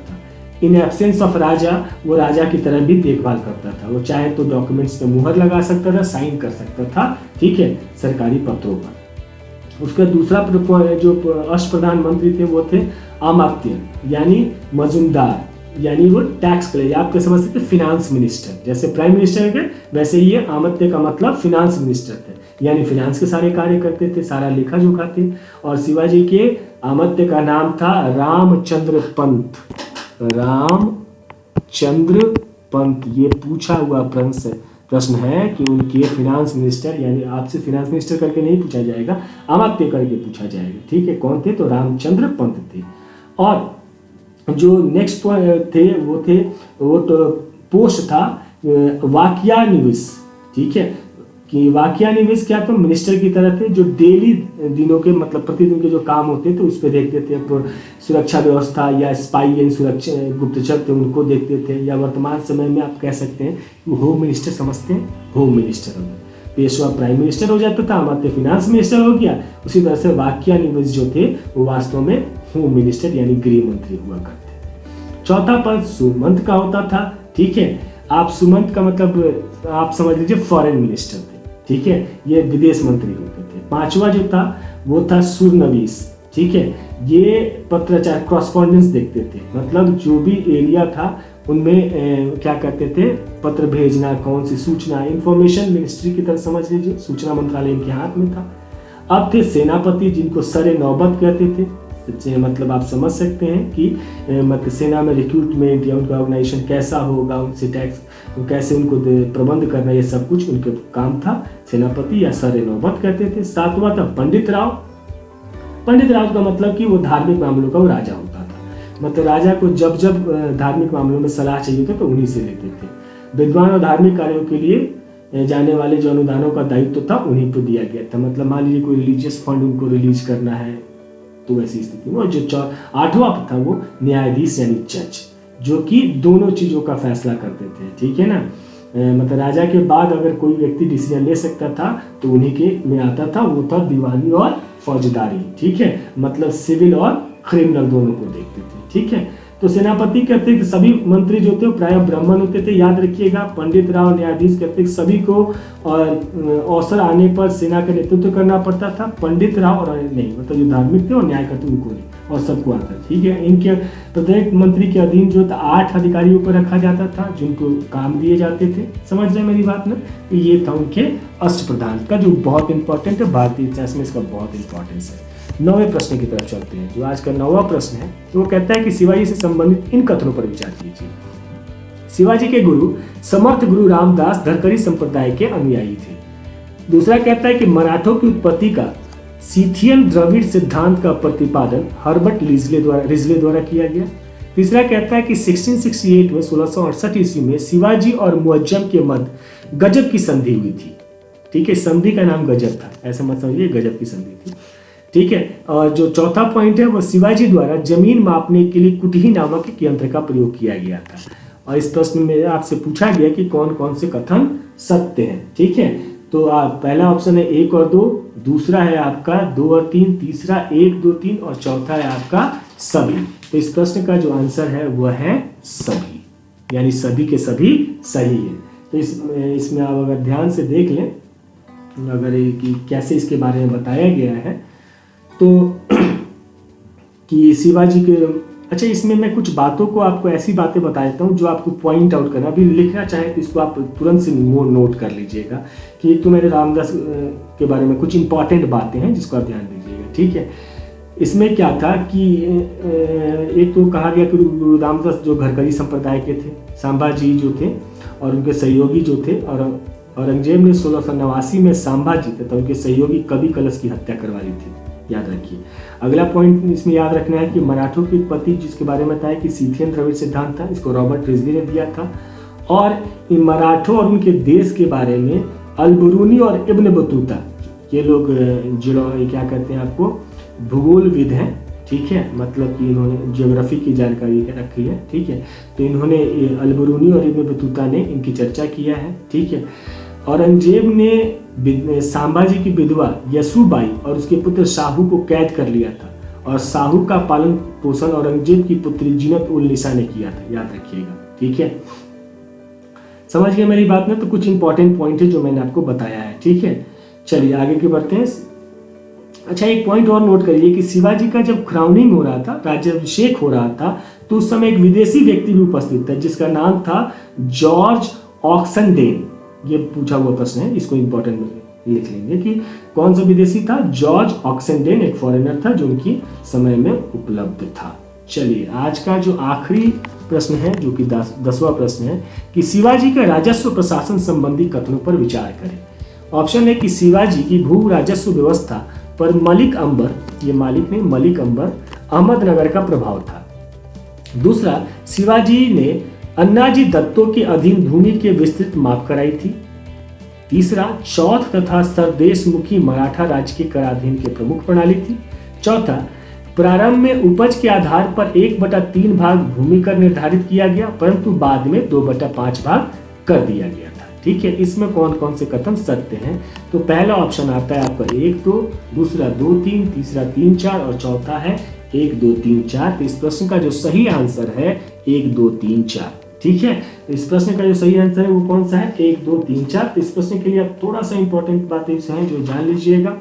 इन एब्सेंस ऑफ राजा, वो राजा की तरह भी देखभाल करता था, वो चाहे तो डॉक्यूमेंट्स पे मुहर लगा सकता था, साइन कर सकता था। ठीक है, सरकारी पत्रों पर। उसका दूसरा जो अष्ट प्रधानमंत्री थे वो थे अमात्य, यानी मजूमदार, यानी वो टैक्स कलेक्टर, आप क्या समझ सकते हैं, फिनांस मिनिस्टर। जैसे प्राइम मिनिस्टर है वैसे ये अमात्य का मतलब फिनांस मिनिस्टर थे, यानी फिनांस के सारे कार्य करते थे, सारा लेखा जोखा थे। और शिवाजी के अमात्य का नाम था रामचंद्र पंत। रामचंद्र पंत, ये पूछा हुआ प्रश्न है कि उनके फिनांस मिनिस्टर, यानी आपसे फिनांस मिनिस्टर करके नहीं पूछा जाएगा, अमात्य करके पूछा जाएगा। ठीक है, कौन थे, तो रामचंद्र पंत थे। और जो नेक्स्ट थे वो तो पोस्ट था वाक्यानिवेश। ठीक है, कि वाक्यानिवेश क्या, तो मिनिस्टर की तरह थे, जो डेली दिनों के मतलब प्रतिदिन के जो काम होते थे उस पर देखते थे, सुरक्षा व्यवस्था या स्पाई यानी सुरक्षा गुप्तचर थे उनको देखते थे, या वर्तमान समय में आप कह सकते हैं होम मिनिस्टर समझते हैं, होम मिनिस्टर हो गया। पेशवा प्राइम मिनिस्टर हो जाता था, अमात्य फिनांस मिनिस्टर हो गया। उसी तरह से वाक्यानिवेश जो थे वो वास्तव में होम मिनिस्टर यानी गृह मंत्री हुआ करते। चौथा पद सुमंत का होता था। ठीक है, आप सुमंत का मतलब आप समझ लीजिए फॉरेन मिनिस्टर थे। ठीक है, ये विदेश मंत्री होते थे। पांचवा जो था वो था सूरनवीस। ठीक है, ये पत्राचार कॉरस्पॉन्डेंस देखते थे, मतलब जो भी एरिया था उनमें क्या करते थे, पत्र भेजना, कौन सी सूचना, इंफॉर्मेशन मिनिस्ट्री की तरह समझ लीजिए, सूचना मंत्रालय इनके हाथ में था। अब थे सेनापति, जिनको सरे नौबत कहते थे। मतलब आप समझ सकते हैं कि मतलब सेना में रिक्रूटमेंट या उनका ऑर्गेनाइजेशन कैसा होगा, उनसे टैक्स कैसे उनको प्रबंध करना, ये सब कुछ उनके काम था। सेनापति या सरे नौबत कहते थे। सातवां था पंडित राव। पंडित राव का मतलब कि वो धार्मिक मामलों का वो राजा होता था, मतलब राजा को जब जब धार्मिक मामलों में सलाह चाहिए था तो उन्हीं से लेते थे। विद्वान और धार्मिक कार्यों के लिए जाने वाले जो अनुदानों का दायित्व था उन्हीं को दिया गया था। मतलब मान लीजिए कोई रिलीजियस फंड उनको रिलीज करना है तो वैसी स्थिति में। और जो 8वां था वो न्यायाधीश यानी जज, जो कि दोनों चीजों का फैसला करते थे। ठीक है ना, मतलब राजा के बाद अगर कोई व्यक्ति डिसीजन ले सकता था तो उन्हीं के में आता था, वो था दीवानी और फौजदारी। ठीक है, मतलब सिविल और क्रिमिनल दोनों को देखते थे। ठीक है, तो सेनापति के अतिरिक्त सभी मंत्री जो थे प्राय ब्राह्मण होते थे, याद रखिएगा। पंडित राव न्यायाधीश के अतिरिक्त सभी को अवसर आने पर सेना का नेतृत्व करना पड़ता था। पंडित राव और नहीं, मतलब जो धार्मिक थे और न्याय करते उनको नहीं, और सबको आता। ठीक है, इनके प्रत्येक मंत्री के अधीन जो था 8 अधिकारियों को रखा जाता था, जिनको काम दिए जाते थे। समझ रहे मेरी बात ना, ये था उनके अष्ट प्रधान का, जो बहुत इंपॉर्टेंट है, भारतीय इतिहास में इसका बहुत इंपॉर्टेंस है। 9वें प्रश्न की तरफ चलते हैं, जो आज का 9वां प्रश्न है। तो वो कहता है कि शिवाजी से संबंधित इन कथनों पर विचार कीजिए। शिवाजी के गुरु समर्थ गुरु रामदास धरकरी संप्रदाय के अनुयायी थे। दूसरा कहता है कि मराठों की उत्पत्ति का सीथियन द्रविड़ सिद्धांत का प्रतिपादन हर्बर्ट रिजले द्वारा किया गया। तीसरा कहता है कि 1668 में 1668 ईस्वी में शिवाजी और मुअज्जम के मध्य गजब की संधि हुई थी। ठीक है, संधि का नाम गजब था, ऐसा मत समझिए, गजब की संधि थी। ठीक है, और जो चौथा पॉइंट है वो शिवाजी द्वारा जमीन मापने के लिए कुटही नामक एक यंत्र का प्रयोग किया गया था। और इस प्रश्न में आपसे पूछा गया कि कौन कौन से कथन सत्य हैं। ठीक है, तो पहला ऑप्शन है 1 और 2, दूसरा है आपका 2 और 3, तीसरा 1, 2, 3 और चौथा है आपका सभी। तो इस प्रश्न का जो आंसर है वह है सभी, यानी सभी के सभी सही है। तो इसमें आप अगर ध्यान से देख लें, अगर कि कैसे इसके बारे में बताया गया है, तो कि शिवाजी के, अच्छा इसमें मैं कुछ बातों को आपको ऐसी बातें बता देता हूँ जो आपको पॉइंट आउट करना, अभी लिखना चाहे तो इसको आप तुरंत से नोट कर लीजिएगा कि एक तो मेरे रामदास के बारे में कुछ इंपॉर्टेंट बातें हैं जिसको आप ध्यान दीजिएगा। ठीक है, इसमें क्या था कि एक तो कहा गया कि गुरु रामदास जो घरकरी संप्रदाय के थे, संभाजी जो थे और उनके सहयोगी जो थे, और औरंगजेब ने 1689 में संभाजी तथा उनके सहयोगी कवि कलश की हत्या करवा ली थी, याद रखिए। अगला पॉइंट इसमें याद रखना है कि मराठों की उत्पत्ति जिसके बारे में बताया कि सीथियन द्रविड़ सिद्धांत था, इसको रॉबर्ट रिजली ने दिया था। और इन मराठों और उनके देश के बारे में अल-बरूनी और इब्न बतूता, ये लोग जो क्या कहते हैं आपको भूगोलविद हैं, ठीक है, मतलब कि इन्होंने ज्योग्राफी की जानकारी रखी है, ठीक है। तो इन्होंने अल-बरूनी और इब्न बतूता ने इनकी चर्चा किया है, ठीक है। औरंगजेब ने संभाजी की विधवा यसुबाई और उसके पुत्र शाहू को कैद कर लिया था और शाहू का पालन पोषण औरंगजेब की पुत्री जीनत उल निसा ने किया था, याद रखिएगा, ठीक है। समझ गए मेरी बात में? तो कुछ इंपॉर्टेंट पॉइंट है जो मैंने आपको बताया है, ठीक है। चलिए आगे के बढ़ते हैं। अच्छा, एक पॉइंट और नोट करिए कि शिवाजी का जब क्राउनिंग हो रहा था, राज्याभिषेक हो रहा था, तो उस समय एक विदेशी व्यक्ति भी उपस्थित था जिसका नाम था जॉर्ज ऑक्सनडेन। ये पूछा हुआ प्रश्न है, इसको इंपॉर्टेंट लिख लेंगे कि कौन सा विदेशी था। जॉर्ज ऑक्सनडेन एक फॉरेनर था जो उनकी समय में उपलब्ध था। चलिए आज का जो आखिरी प्रश्न है, जो कि 10वां प्रश्न है कि शिवाजी का राजस्व प्रशासन संबंधी कथनों पर विचार करें। ऑप्शन है कि शिवाजी की भू राजस्व व्यवस्था पर मलिक अंबर, ये मालिक नहीं मलिक अंबर, अहमदनगर का प्रभाव था। दूसरा, शिवाजी ने अन्नाजी दत्तों के अधीन भूमि के विस्तृत माप कराई थी। तीसरा, चौथ तथा सरदेशमुखी मराठा राज्य के कराधीन के प्रमुख प्रणाली थी। चौथा, प्रारंभ में उपज के आधार पर 1/3 भाग भूमि कर निर्धारित किया गया, परंतु बाद में 2/5 भाग कर दिया गया था, ठीक है। इसमें कौन कौन से कथन सत्य हैं? तो पहला ऑप्शन आता है आपका 1-2, दूसरा 2-3, तीसरा 3-4 और चौथा है 1-2-3-4। तो इस प्रश्न का जो सही आंसर है 1-2-3-4, ठीक है। तो इस प्रश्न का जो सही आंसर है वो कौन सा है? 1-2-3-4। तो इस प्रश्न के लिए आप थोड़ा सा इंपॉर्टेंट बातें हैं जो जान लीजिएगा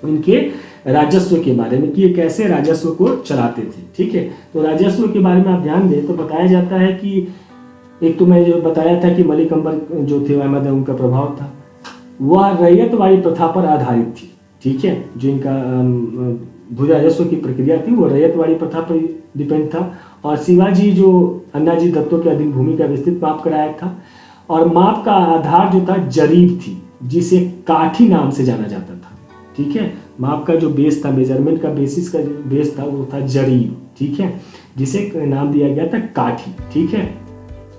उनके राजस्व के बारे में कि ये कैसे राजस्व को चलाते थे, ठीक है। तो राजस्व के बारे में आप ध्यान दें तो बताया जाता है कि एक तो मैं जो बताया था कि मलिक अंबर जो थे अहमद उनका प्रभाव था, वह रैयतवाड़ी प्रथा पर आधारित थी, ठीक है। जो इनका भू राजस्व की प्रक्रिया थी वो रैयतवाड़ी प्रथा पर डिपेंड था। और शिवाजी जो अन्नाजी दत्तों के अधीन भूमि का विस्तृत माप कराया था और माप का आधार जो था जरीब थी, जिसे काठी नाम से जाना जाता था, ठीक है। माप का जो बेस था, मेजरमेंट का बेसिस का बेस था वो था जरीब, ठीक है, जिसे नाम दिया गया था काठी, ठीक है।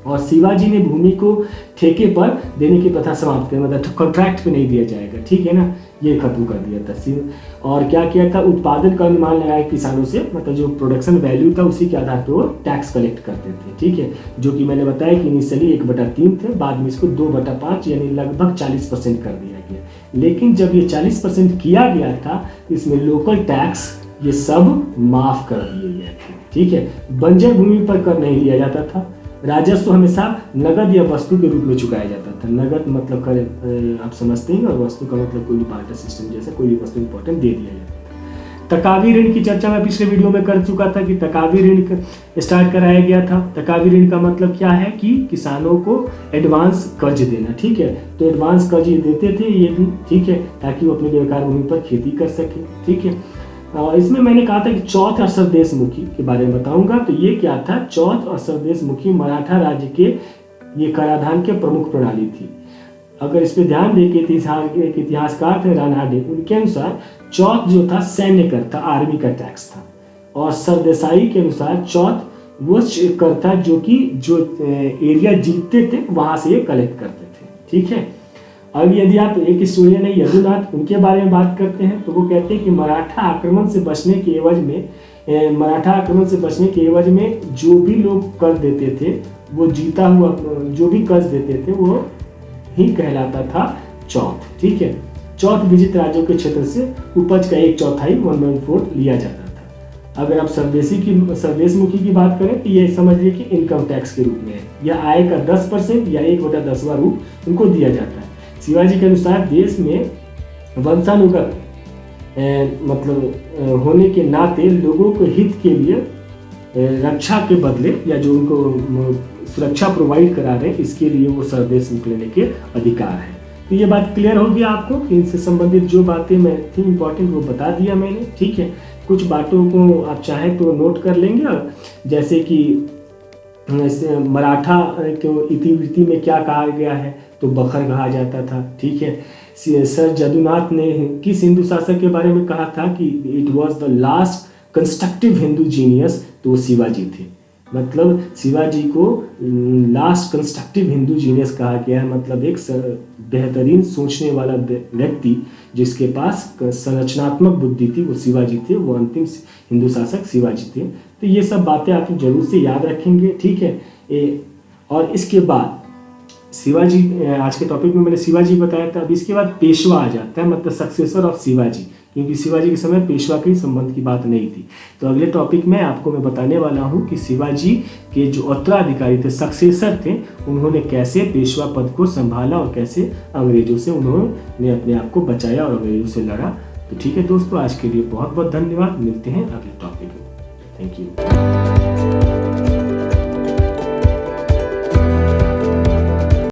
और शिवाजी ने भूमि को ठेके पर देने की प्रथा समाप्त कर, मतलब कॉन्ट्रैक्ट पे नहीं दिया जाएगा, ठीक है ना, ये खत्म कर दिया था। और क्या किया था, उत्पादन का अनुमान लगाया किसानों से, मतलब जो प्रोडक्शन वैल्यू था उसी के आधार पर वो टैक्स कलेक्ट करते थे, ठीक है। जो कि मैंने बताया कि इनिशियली 1/3 थे, बाद में इसको 2/5 यानी लगभग 40% कर दिया गया। लेकिन जब ये 40% किया गया था, इसमें लोकल टैक्स ये सब माफ कर दिए गए थे, ठीक है। बंजर भूमि पर कर नहीं लिया जाता था। राजस्व हमेशा नगद या वस्तु के रूप में चुकाया जाता था। नगद मतलब कर आप समझते हैं, और वस्तु का मतलब कोई भी बार्टर सिस्टम जैसा कोई भी वस्तु इंपॉर्टेंट दे दिया जाता था। तकावी ऋण की चर्चा मैं पिछले वीडियो में कर चुका था कि तकावी ऋण स्टार्ट कराया गया था। तकावी ऋण का मतलब क्या है कि किसानों को एडवांस कर्ज देना, ठीक है। तो एडवांस कर्ज देते थे ये भी, ठीक है, ताकि वो अपने व्यवहार भूमि पर खेती कर सके, ठीक है। इसमें मैंने कहा था कि चौथ और सरदेशमुखी के बारे में बताऊंगा। तो ये क्या था, चौथ और सरदेशमुखी मराठा राज्य के ये कराधान के प्रमुख प्रणाली थी। अगर इस पे ध्यान दें कि एक इतिहासकार थे रानाडे, उनके अनुसार चौथ जो था सैन्य कर था, आर्मी का टैक्स था। और सरदेसाई के अनुसार चौथ वो कर था जो एरिया जीतते थे वहां से ये कलेक्ट करते थे, ठीक है। अब यदि आप एक हिस्टोरियन है यदुनाथ, उनके बारे में बात करते हैं तो वो कहते हैं कि मराठा आक्रमण से बचने के एवज में जो भी लोग कर देते थे वो जीता हुआ जो भी कर्ज देते थे वो ही कहलाता था चौथ, ठीक है। चौथ विजित राज्यों के क्षेत्र से उपज का 1/4 1/4 लिया जाता था। अगर आप सरदेशमुखी की बात करें तो ये समझ लीजिए कि इनकम टैक्स के रूप में है, या आय का 10% या 1/10वां रूप उनको दिया जाता है। शिवाजी के अनुसार देश में वंशानुगत मतलब होने के नाते लोगों को हित के लिए रक्षा के बदले या जो उनको सुरक्षा प्रोवाइड करा रहे इसके लिए वो सरदेशमुख लेने के अधिकार है। तो ये बात क्लियर हो गया आपको कि इनसे संबंधित जो बातें मैं थी इंपॉर्टेंट वो बता दिया मैंने, ठीक है। कुछ बातों को आप चाहें तो नोट कर लेंगे, जैसे कि मराठा को इतिवृत्ति में क्या कहा गया है, तो बखर कहा जाता था, ठीक है। सर जदुनाथ ने किस हिंदू शासक के बारे में कहा था कि it was the last constructive Hindu genius, तो वो शिवाजी थे। मतलब शिवाजी को लास्ट कंस्ट्रक्टिव हिंदू जीनियस कहा गया है, मतलब एक बेहतरीन सोचने वाला व्यक्ति जिसके पास संरचनात्मक बुद्धि थी, वो शिवाजी थे, वो अंतिम हिंदू शासक शिवाजी थे। तो ये सब बातें आप जरूर से याद रखेंगे, ठीक है। और इसके बाद शिवाजी, आज के टॉपिक में मैंने शिवाजी बताया था। अब इसके बाद पेशवा आ जाता है, मतलब सक्सेसर ऑफ शिवाजी, क्योंकि शिवाजी के समय पेशवा के संबंध की बात नहीं थी। तो अगले टॉपिक में आपको मैं बताने वाला हूँ कि शिवाजी के जो उत्तराधिकारी थे, सक्सेसर थे, उन्होंने कैसे पेशवा पद को संभाला और कैसे अंग्रेजों से उन्होंने अपने आप को बचाया और अंग्रेजों से लड़ा। तो ठीक है दोस्तों, आज के लिए बहुत बहुत धन्यवाद। मिलते हैं अगले टॉपिक में। Thank you.